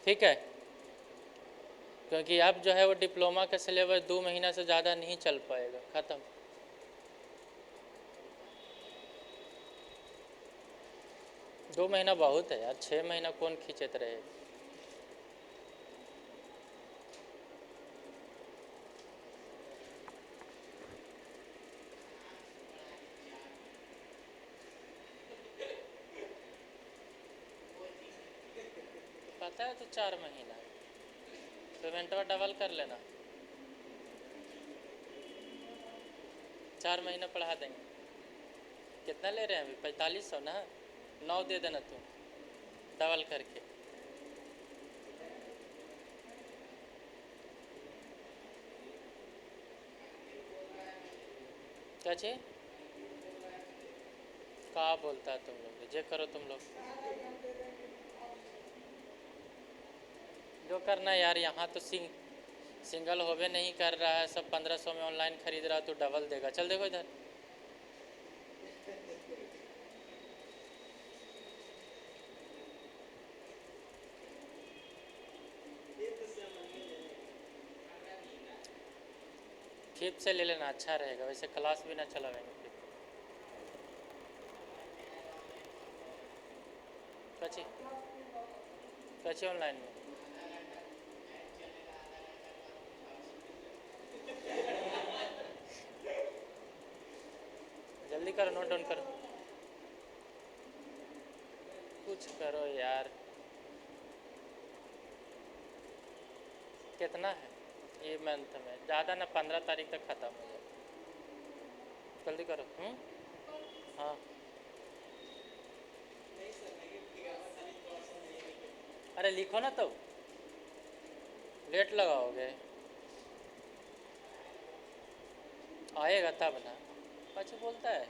ठीक है। क्योंकि अब जो है वो डिप्लोमा का सिलेबस 2 महीना से ज़्यादा नहीं चल पाएगा, ख़त्म। दो महीना बहुत है यार, 6 महीना कौन खींचते रहे। पता है तो 4 महीना पेमेंटवा डबल कर लेना, 4 महीना पढ़ा देंगे। कितना ले रहे हैं अभी? 4500 ना, 9 दे देना तुम डबल करके। क्या चाहिए? कहाँ बोलता है तुम लोग? जे करो तुम लोग जो करना यार। यहाँ तो सिंगल होवे नहीं कर रहा है, सब 1500 में ऑनलाइन खरीद रहा है तो डबल देगा। चल देखो इधर, फ्लिप से ले लेना, अच्छा रहेगा। वैसे क्लास भी ना चलावेंगे फ्लिप। कची कची ऑनलाइन में जल्दी करो, नोट डाउन करो, कुछ करो यार। कितना है ये मंथ में? ज़्यादा ना, 15 तारीख तक ख़त्म हो जाए, जल्दी करो। हाँ अरे लिखो ना, तो लेट लगाओगे, आएगा तब ना। कुछ बोलता है।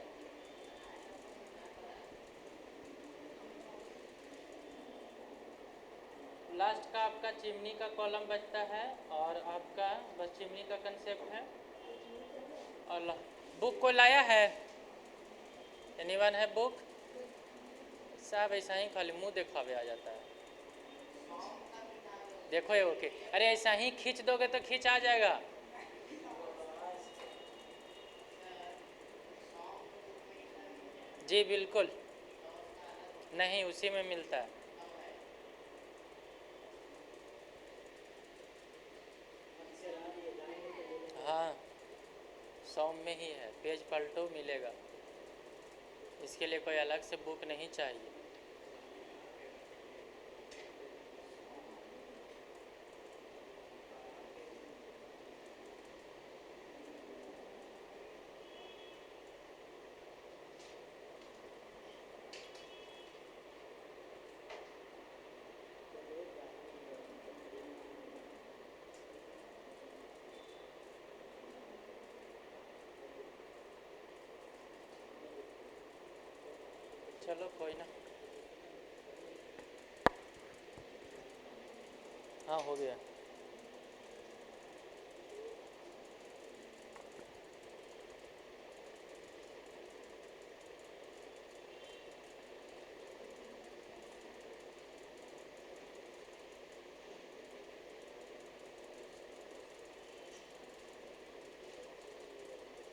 लास्ट का आपका चिमनी का कॉलम बचता है और आपका बस चिमनी का कंसेप्ट है। और बुक को लाया है? एनीवन है बुक? सब ऐसा ही खाली मुंह दिखावे आ जाता है। देखो ये ओके, अरे ऐसा ही खींच दोगे तो खींच आ जाएगा। जी बिल्कुल, नहीं उसी में मिलता है। हाँ, 100 में ही है, पेज पलटो मिलेगा, इसके लिए कोई अलग से बुक नहीं चाहिए। चलो कोई ना, हाँ हो गया।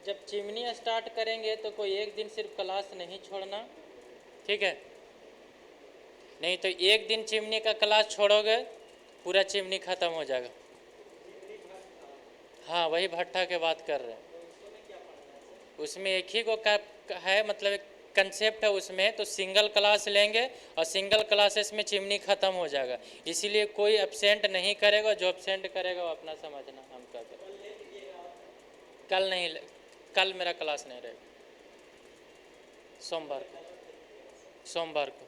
जब चिमनी स्टार्ट करेंगे तो कोई एक दिन सिर्फ क्लास नहीं छोड़ना, ठीक है? नहीं तो एक दिन चिमनी का क्लास छोड़ोगे पूरा चिमनी ख़त्म हो जाएगा। हाँ वही भट्ठा के बात कर रहे हैं, उसमें एक ही को है, मतलब कंसेप्ट है उसमें, तो सिंगल क्लास लेंगे और सिंगल क्लासेस में चिमनी ख़त्म हो जाएगा। इसीलिए कोई एब्सेंट नहीं करेगा, जो एब्सेंट करेगा वो अपना समझना, हम क्या करें। कल नहीं, कल मेरा क्लास नहीं रहेगा, सोमवार को, सोमवार को,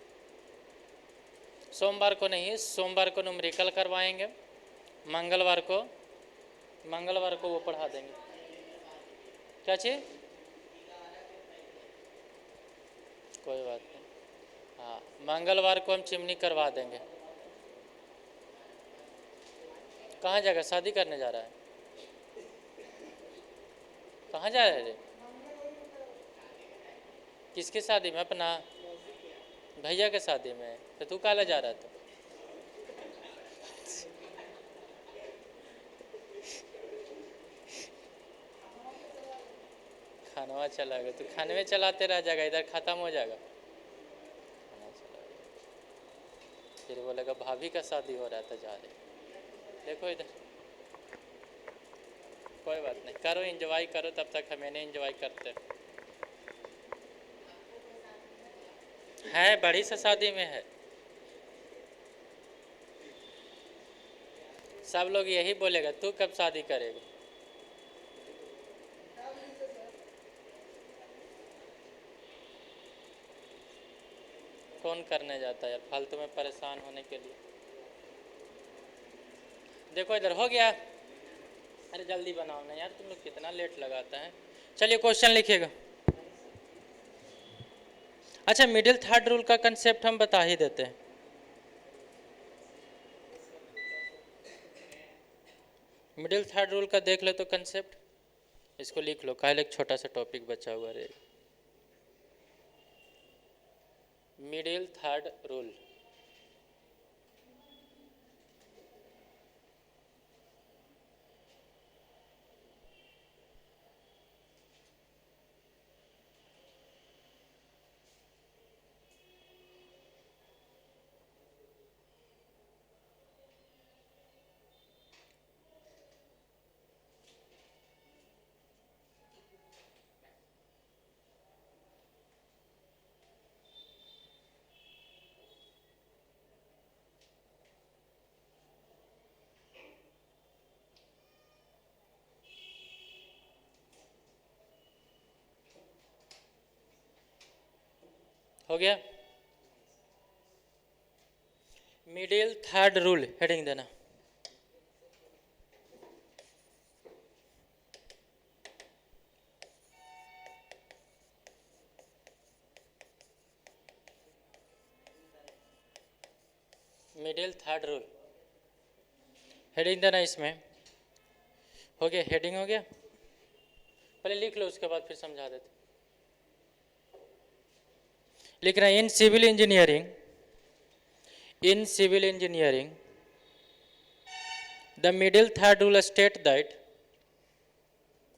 सोमवार को नहीं, सोमवार को न्यूमेरिकल करवाएंगे, मंगलवार को, मंगलवार को वो पढ़ा देंगे। क्या चीज़? कोई बात नहीं, हाँ मंगलवार को हम चिमनी करवा देंगे। कहाँ जाएगा? शादी करने जा रहा है? कहाँ जा रहे रे? किसकी शादी में? अपना भैया के शादी में? तो तू काला जा रहा था? खानवा चला गया, तो खाने में चलाते रह जाएगा, इधर ख़त्म हो जाएगा। खाना चला गया, फिर बोलेगा भाभी का शादी हो रहा था जा रहे। देखो इधर, कोई बात नहीं, करो एंजॉय करो, तब तक हमें नहीं एंजॉय करते है। बड़ी सा शादी में है, सब लोग यही बोलेगा तू कब शादी करेगा। कौन करने जाता है यार फालतू में परेशान होने के लिए। देखो इधर हो गया, अरे जल्दी बनाओ ना यार, तुम लोग कितना लेट लगाता है। चलिए क्वेश्चन लिखिएगा। अच्छा, मिडिल थर्ड रूल का कंसेप्ट हम बता ही देते हैं। मिडिल थर्ड रूल का देख लो तो कंसेप्ट, इसको लिख लो, काहे एक छोटा सा टॉपिक बचा हुआ रे। मिडिल थर्ड रूल, हो गया। मिडिल थर्ड रूल हेडिंग देना। मिडिल थर्ड रूल हेडिंग देना इसमें। हो गया, हेडिंग हो गया, पहले लिख लो उसके बाद फिर समझा देते। लिखना in civil engineering, in civil engineering the middle third rule state that,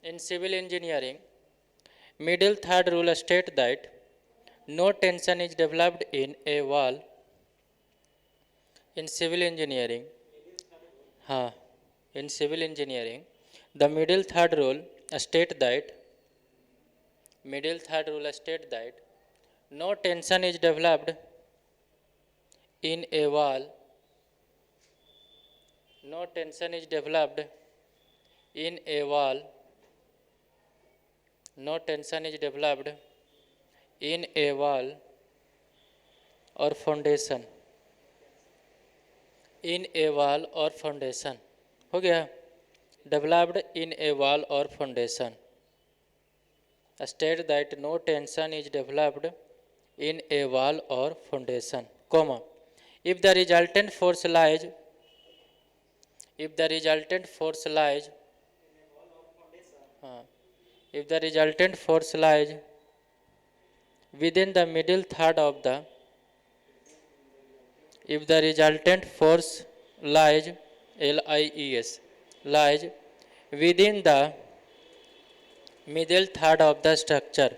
in civil engineering middle third rule state that no tension is developed in a wall in civil engineering. हाँ, in civil engineering the middle third rule state that no tension is developed in a wall. No tension is developed in a wall. No tension is developed in a wall or foundation. In a wall or foundation. हो गया? Developed in a wall or foundation. State that no tension is developed in a wall or foundation, comma, if the resultant force lies if the resultant force lies within the middle third of the if the resultant force lies lies within the middle third of the structure.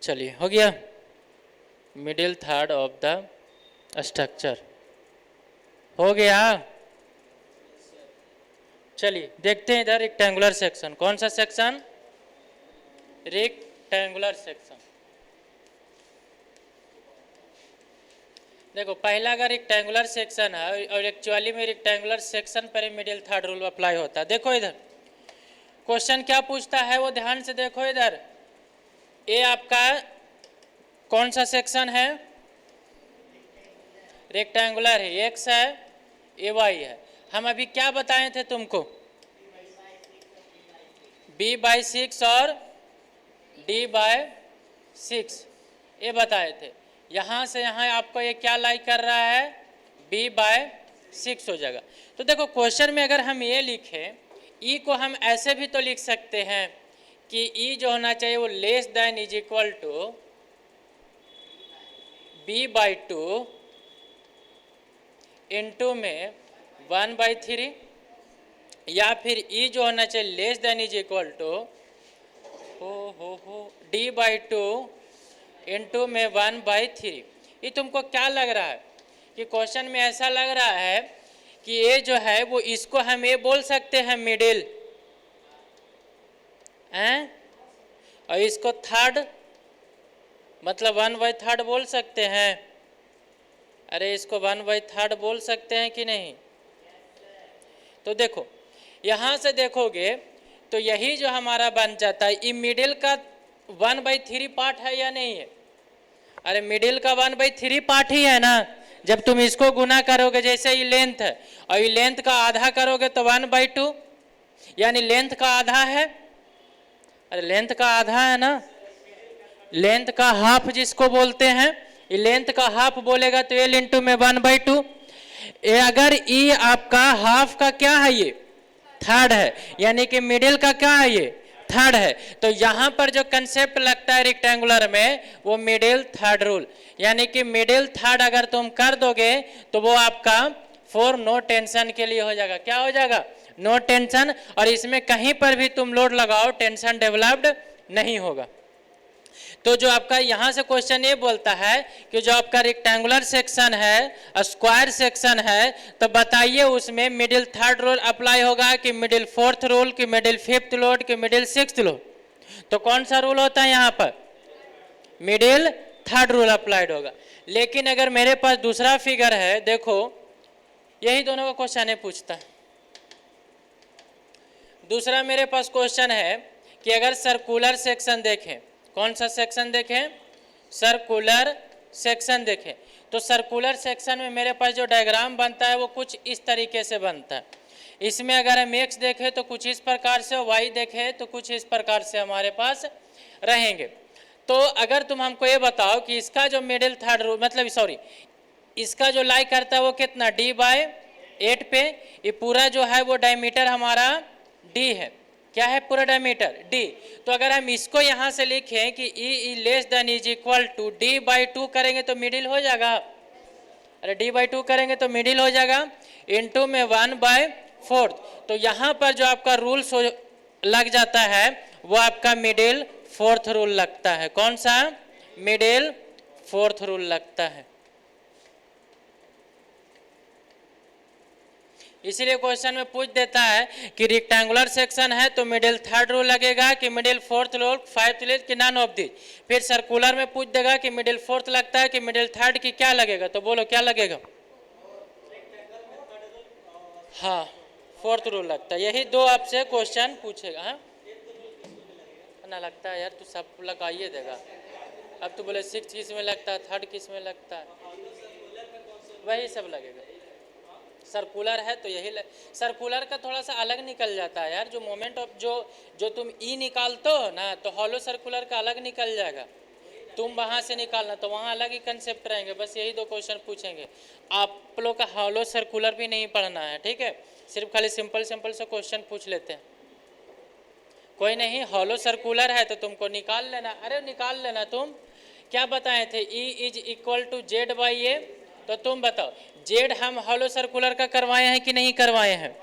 चलिए हो गया, middle third of the structure हो गया। चलिए देखते हैं इधर rectangular section. कौन सा सेक्शन? Rectangular section. देखो पहला अगर रेक्टेंगुलर सेक्शन है और एक्चुअली में रेक्टेंगुलर सेक्शन पर ही मिडिल थर्ड रूल अप्लाई होता है। देखो इधर क्वेश्चन क्या पूछता है वो ध्यान से देखो। इधर ये आपका कौन सा सेक्शन है? रेक्टेंगुलर है, एक्स है, ए वाई है। हम अभी क्या बताए थे तुमको? b/6 और d/6 ये बताए थे। यहाँ से यहाँ आपको ये क्या लाई कर रहा है? b/6 हो जाएगा। तो देखो क्वेश्चन में अगर हम ये लिखें, ई को हम ऐसे भी तो लिख सकते हैं कि ई जो होना चाहिए वो less than is equal to b/2 into में 1/3, या फिर ई जो होना चाहिए less than is equal to d/2 into में 1/3। ये तुमको क्या लग रहा है कि क्वेश्चन में ऐसा लग रहा है कि ये जो है वो इसको हम ये बोल सकते हैं मिडिल हैं, और इसको थर्ड मतलब 1/3 बोल सकते हैं। अरे इसको 1/3 बोल सकते हैं कि नहीं? तो देखो यहाँ से देखोगे तो यही जो हमारा बन जाता है, ये मिडिल का 1/3 पार्ट है या नहीं है? अरे मिडिल का 1/3 पार्ट ही है ना। जब तुम इसको गुना करोगे, जैसे ये लेंथ है और ये लेंथ का आधा करोगे तो 1/2, यानी लेंथ का आधा है। अरे लेंथ का आधा है ना, लेंथ का हाफ जिसको बोलते हैं, ये लेंथ का हाफ बोलेगा तो एल इंटू में 1/2। अगर ई आपका हाफ का क्या है? ये थर्ड है, यानी कि मिडिल का क्या है? ये थर्ड है। तो यहाँ पर जो कंसेप्ट लगता है रेक्टेंगुलर में वो मिडिल थर्ड रूल, यानी कि मिडिल थर्ड अगर तुम कर दोगे तो वो आपका फॉर नो टेंशन के लिए हो जाएगा। क्या हो जाएगा? No tension. और इसमें कहीं पर भी तुम लोड लगाओ टेंशन डेवलप्ड नहीं होगा। तो जो आपका यहाँ से क्वेश्चन ये बोलता है कि जो आपका रेक्टेंगुलर सेक्शन है, स्क्वायर सेक्शन है, तो बताइए उसमें मिडिल थर्ड रूल अप्लाई होगा कि मिडिल फोर्थ रूल कि मिडिल फिफ्थ रूल कि मिडिल सिक्स्थ रूल? तो कौन सा रूल होता है यहाँ पर? मिडिल थर्ड रूल अप्लाइड होगा। लेकिन अगर मेरे पास दूसरा फिगर है, देखो यही दोनों का क्वेश्चन है पूछता है। दूसरा मेरे पास क्वेश्चन है कि अगर सर्कुलर सेक्शन देखें, कौन सा सेक्शन देखें? सर्कुलर सेक्शन देखें। तो सर्कुलर सेक्शन में मेरे पास जो डायग्राम बनता है वो कुछ इस तरीके से बनता है। इसमें अगर हम एक्स देखें तो कुछ इस प्रकार से, वाई देखें तो कुछ इस प्रकार से हमारे पास रहेंगे। तो अगर तुम हमको ये बताओ कि इसका जो मिडिल थर्ड रूल मतलब सॉरी इसका जो लाई करता है वो कितना? d/8 पे। ये पूरा जो है वो डायमीटर हमारा d है। क्या है? पूरा डायमीटर d। तो अगर हम इसको यहाँ से लिखें कि E less than is equal to d/2 करेंगे तो मिडिल हो जाएगा। अरे d/2 करेंगे तो मिडिल हो जाएगा, इंटू में 1/4। तो यहाँ पर जो आपका रूल्स लग जाता है वो आपका मिडिल फोर्थ रूल लगता है। कौन सा? मिडिल फोर्थ रूल लगता है। इसीलिए क्वेश्चन में पूछ देता है कि रेक्टेंगुलर सेक्शन है तो मिडिल थर्ड रूल लगेगा कि middle fourth rule, five rule कि नन ऑफ दिस। फिर सर्कुलर में पूछ देगा कि मिडिल फोर्थ लगता है कि मिडिल थर्ड की क्या लगेगा, तो बोलो क्या लगेगा? हाँ, फोर्थ रूल लगता है। यही दो आपसे क्वेश्चन पूछेगा। हाँ ना लगता है यार, तू सब लगाइए देगा। अब तो बोले सिक्स किस में लगता है, थर्ड किस में लगता है, वही सब लगेगा। सर्कुलर है तो यही सर्कुलर का थोड़ा सा अलग निकल जाता है यार, जो मोमेंट ऑफ जो तुम ई निकालते हो ना, तो हॉलो सर्कुलर का अलग निकल जाएगा। तुम वहाँ से निकालना तो वहाँ अलग ही कंसेप्ट रहेंगे। बस यही दो क्वेश्चन पूछेंगे। आप लोग का हॉलो सर्कुलर भी नहीं पढ़ना है, ठीक है? सिर्फ खाली सिंपल सिंपल से क्वेश्चन पूछ लेते हैं। कोई नहीं, हॉलो सर्कुलर है तो तुमको निकाल लेना। अरे निकाल लेना। तुम क्या बताए थे? E is equal to Z by A. तो तुम बताओ, जेड हम हॉलो सर्कुलर का करवाए हैं कि नहीं करवाए हैं?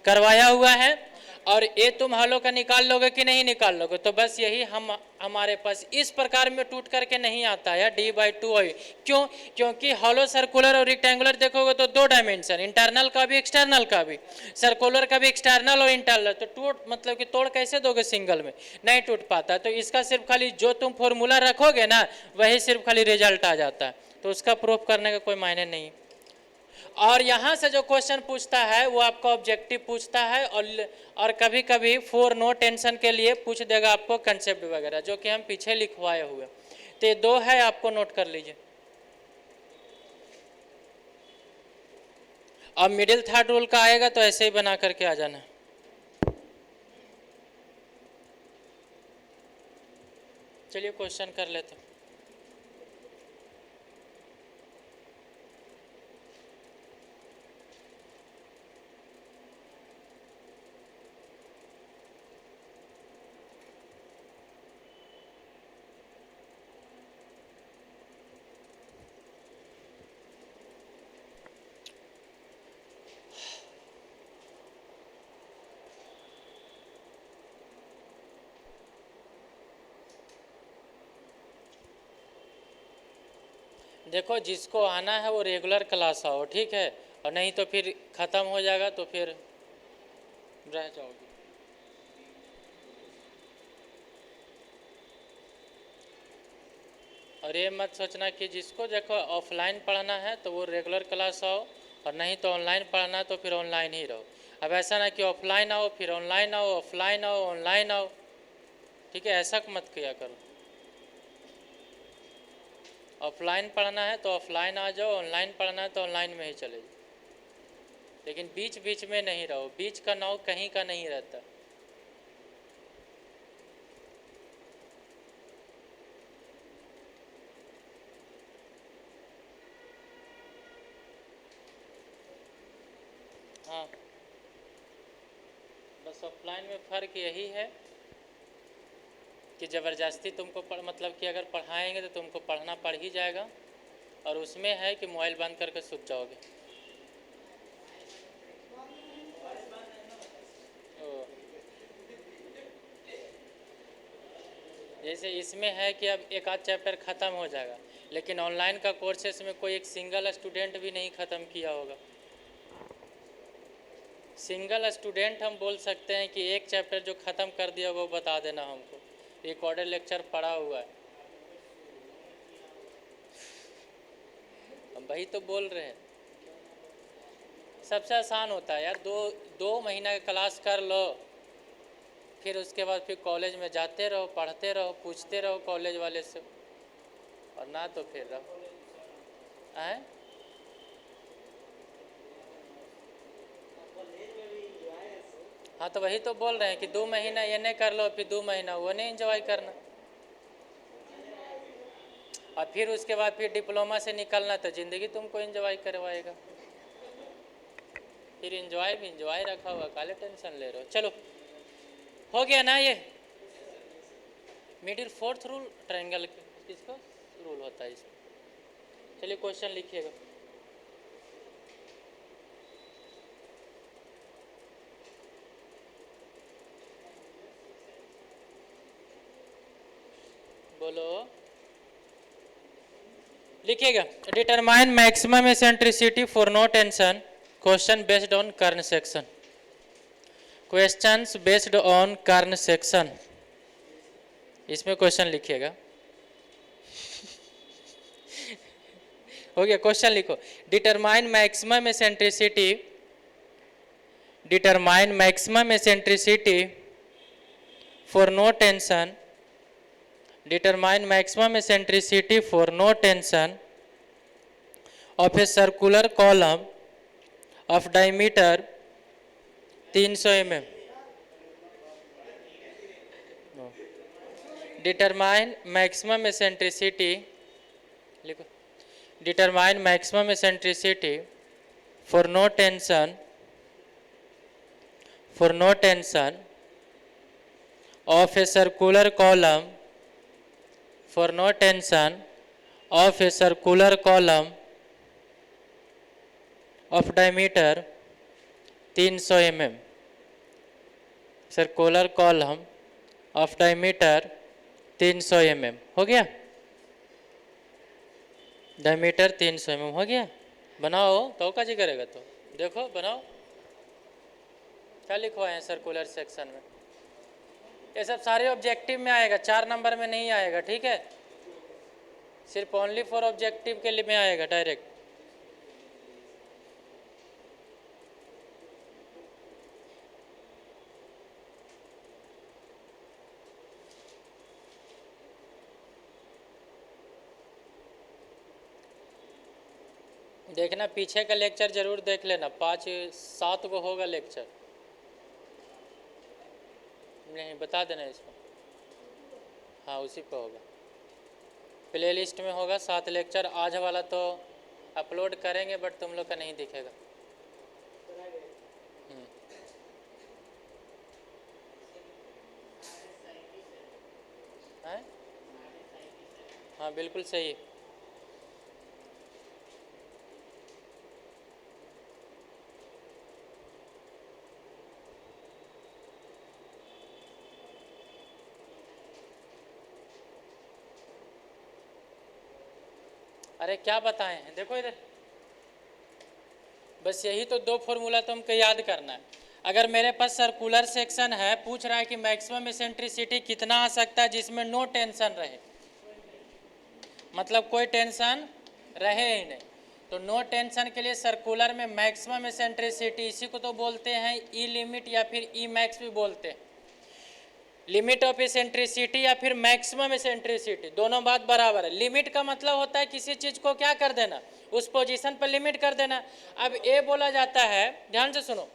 करवाया हुआ है। और ए तुम हॉलो का निकाल लोगे कि नहीं निकाल लोगे? तो बस यही हमारे पास इस प्रकार में टूट करके नहीं आता है डी बाई टू आई। क्यों? क्योंकि हॉलो सर्कुलर और रेक्टेंगुलर देखोगे तो दो डायमेंशन, इंटरनल का भी एक्सटर्नल का भी। सर्कुलर का भी एक्सटर्नल और इंटरनल, तो टूट मतलब कि तोड़ कैसे दोगे? सिंगल में नहीं टूट पाता। तो इसका सिर्फ खाली जो तुम फॉर्मूला रखोगे ना, वही सिर्फ खाली रिजल्ट आ जाता है। तो उसका प्रूफ करने का कोई मायने नहीं। और यहाँ से जो क्वेश्चन पूछता है वो आपका ऑब्जेक्टिव पूछता है, और कभी कभी फॉर नो टेंशन के लिए पूछ देगा आपको कंसेप्ट वगैरह, जो कि हम पीछे लिखवाए हुए। तो ये दो है, आपको नोट कर लीजिए। अब मिडिल थर्ड रूल का आएगा तो ऐसे ही बना करके आ जाना। चलिए क्वेश्चन कर लेते हैं। देखो, जिसको आना है वो रेगुलर क्लास आओ, ठीक है? और नहीं तो फिर ख़त्म हो जाएगा तो फिर रह जाओगे। और ये मत सोचना कि जिसको देखो ऑफलाइन पढ़ना है तो वो रेगुलर क्लास आओ, और नहीं तो ऑनलाइन पढ़ना है तो फिर ऑनलाइन ही रहो। अब ऐसा ना कि ऑफलाइन आओ फिर ऑनलाइन आओ, ऑफलाइन आओ ऑनलाइन आओ, ठीक है? ऐसा मत किया करो। ऑफलाइन पढ़ना है तो ऑफलाइन आ जाओ, ऑनलाइन पढ़ना है तो ऑनलाइन में ही चले जाओ, लेकिन बीच बीच में नहीं रहो। बीच का नाव कहीं का नहीं रहता। हाँ, बस ऑफलाइन में फ़र्क यही है कि ज़बरदस्ती तुमको मतलब कि अगर पढ़ाएंगे तो तुमको पढ़ना पड़ ही जाएगा, और उसमें है कि मोबाइल बंद करके सूख जाओगे। जैसे इसमें है कि अब एक आध चैप्टर ख़त्म हो जाएगा, लेकिन ऑनलाइन का कोर्सेस में कोई एक सिंगल स्टूडेंट भी नहीं ख़त्म किया होगा। सिंगल स्टूडेंट हम बोल सकते हैं कि एक चैप्टर जो ख़त्म कर दिया वो बता देना हमको, रिकॉर्डेड लेक्चर पढ़ा हुआ है। हम वही तो बोल रहे हैं। सबसे आसान होता है यार, दो महीना का क्लास कर लो, फिर उसके बाद फिर कॉलेज में जाते रहो, पढ़ते रहो, पूछते रहो कॉलेज वाले से, और ना तो फिर रहो। आए हाँ, तो वही तो बोल रहे हैं कि 2 महीना ये नहीं कर लो, फिर 2 महीना वो नहीं एंजॉय करना, और फिर उसके बाद फिर डिप्लोमा से निकलना तो ज़िंदगी तुमको एंजॉय करवाएगा। फिर एंजॉय भी एंजॉय रखा हुआ, काले टेंशन ले रहे हो। चलो हो गया ना ये मिडिल फोर्थ रूल ट्रायंगल किसका रूल होता है इसमें। चलिए क्वेश्चन लिखिएगा। बोलो, लिखिएगा। Determine maximum eccentricity for no tension, question based on kern section. Questions based on kern section, इसमें क्वेश्चन लिखिएगा। हो गया, क्वेश्चन लिखो। Determine maximum eccentricity, determine maximum eccentricity for no tension, determine maximum eccentricity for no tension of a circular column of diameter 300 mm। Determine maximum eccentricity, लिखो, determine maximum eccentricity for no tension, for no tension of a circular column, for no tension of a circular column of diameter 300 mm, circular column of diameter 300 mm। हो गया, diameter 300 mm हो गया। बनाओ तो का जी करेगा, तो देखो बनाओ क्या लिखवाए हैं सर्कुलर सेक्शन में। ये सब सारे ऑब्जेक्टिव में आएगा, 4 नंबर में नहीं आएगा, ठीक है, सिर्फ ओनली फॉर ऑब्जेक्टिव के लिए में आएगा डायरेक्ट। देखना पीछे का लेक्चर जरूर देख लेना, 5-7 को होगा लेक्चर, नहीं बता देना इसको, हाँ उसी पे होगा, प्ले लिस्ट में होगा 7 लेक्चर। आज वाला तो अपलोड करेंगे बट तुम लोग का नहीं दिखेगा। है? हाँ बिल्कुल सही। अरे क्या बताए हैं, देखो इधर, बस यही तो 2 फॉर्मूला तुमको याद करना है। अगर मेरे पास सर्कुलर सेक्शन है, पूछ रहा है कि मैक्सिमम एसेंट्रिसिटी कितना आ सकता है जिसमें नो टेंशन रहे, मतलब कोई टेंशन रहे ही नहीं, तो नो टेंशन के लिए सर्कुलर में मैक्सिमम एसेंट्रिसिटी, इसी को तो बोलते हैं ई लिमिट या फिर ई मैक्स भी बोलते हैं। लिमिट ऑफ एसेंट्रिसिटी या फिर मैक्सिमम एसेंट्रिसिटी, दोनों बात बराबर है। लिमिट का मतलब होता है किसी चीज़ को क्या कर देना, उस पोजीशन पर लिमिट कर देना। अब ए बोला जाता है, ध्यान से सुनो,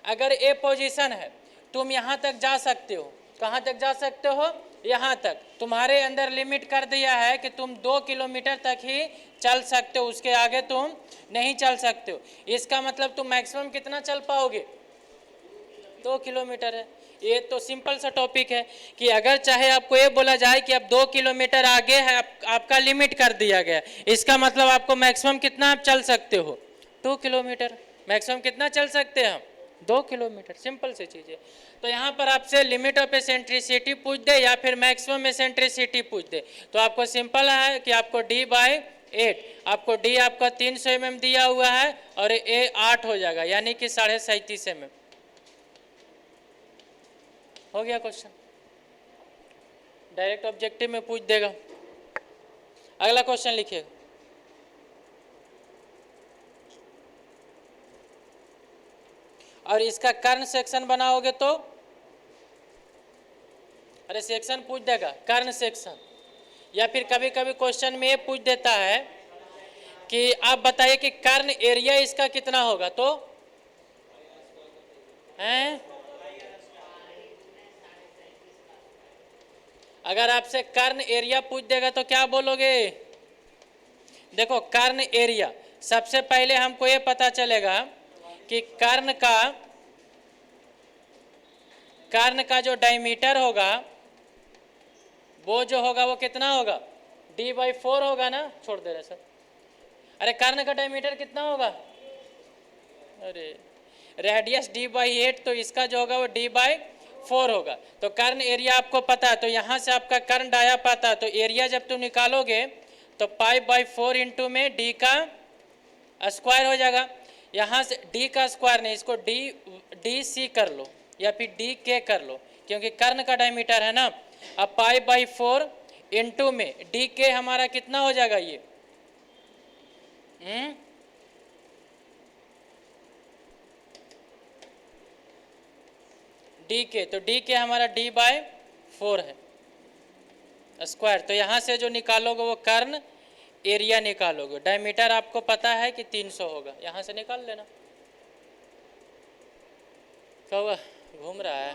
अगर ए पोजीशन है, तुम यहाँ तक जा सकते हो, कहाँ तक जा सकते हो, यहाँ तक, तुम्हारे अंदर लिमिट कर दिया है कि तुम 2 किलोमीटर तक ही चल सकते हो, उसके आगे तुम नहीं चल सकते हो। इसका मतलब तुम मैक्सिमम कितना चल पाओगे, 2 किलोमीटर है। ये तो सिंपल सा टॉपिक है कि अगर चाहे आपको ये बोला जाए कि अब 2 किलोमीटर आगे है, आपका लिमिट कर दिया गया, इसका मतलब आपको मैक्सिमम कितना आप चल सकते हो, 2 किलोमीटर। मैक्सिमम कितना चल सकते हैं हम, 2 किलोमीटर, सिंपल सी चीज़ है। तो यहाँ पर आपसे लिमिट ऑफ एसेंट्रिसिटी पूछ दे या फिर मैक्सिमम एसेंट्रिसिटी पूछ दे, तो आपको सिंपल है कि आपको D/8, आपको D आपका 300 mm दिया हुआ है और A 8 हो जाएगा, यानी कि 37.5 mm। हो गया क्वेश्चन, डायरेक्ट ऑब्जेक्टिव में पूछ देगा। अगला क्वेश्चन लिखिएगा। और इसका कर्ण सेक्शन बनाओगे तो, अरे सेक्शन पूछ देगा, कर्ण सेक्शन, या फिर कभी कभी क्वेश्चन में ये पूछ देता है कि आप बताइए कि कर्ण एरिया इसका कितना होगा, तो हैं, अगर आपसे कर्ण एरिया पूछ देगा तो क्या बोलोगे। देखो कर्ण एरिया, सबसे पहले हमको ये पता चलेगा कि कर्ण का जो डायमीटर होगा वो जो होगा वो कितना होगा, D/4 होगा ना, छोड़ दे रहे सर। अरे कर्ण का डायमीटर कितना होगा, अरे रेडियस D/8, तो इसका जो होगा वो D/4 4 होगा। तो कर्ण एरिया आपको पता है, तो यहाँ से आपका कर्ण डाया पाता है, तो एरिया जब तुम निकालोगे तो पाई बाई 4 इंटू में डी का स्क्वायर हो जाएगा। यहाँ से डी का स्क्वायर नहीं, इसको डी सी कर लो या फिर डी के कर लो, क्योंकि कर्ण का डायमीटर है ना। अब पाई बाई 4 इंटू में डी के हमारा कितना हो जाएगा ये डी के, तो डी के हमारा डी बाय 4 है स्क्वायर। तो यहाँ से जो निकालोगे वो कर्ण एरिया निकालोगे। डायमीटर आपको पता है कि 300 होगा, यहाँ से निकाल लेना। कौवा घूम रहा है,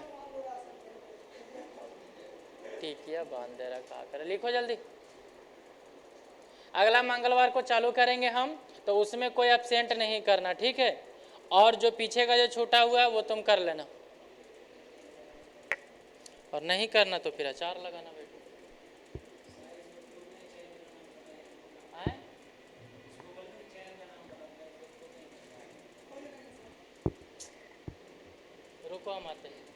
टिकिया बांध दे रहा, कहा करे, लिखो जल्दी। अगला मंगलवार को चालू करेंगे हम, तो उसमें कोई एब्सेंट नहीं करना, ठीक है। और जो पीछे का जो छूटा हुआ है वो तुम कर लेना, और नहीं करना तो फिर अचार लगाना बेटा। रुको हम आते हैं।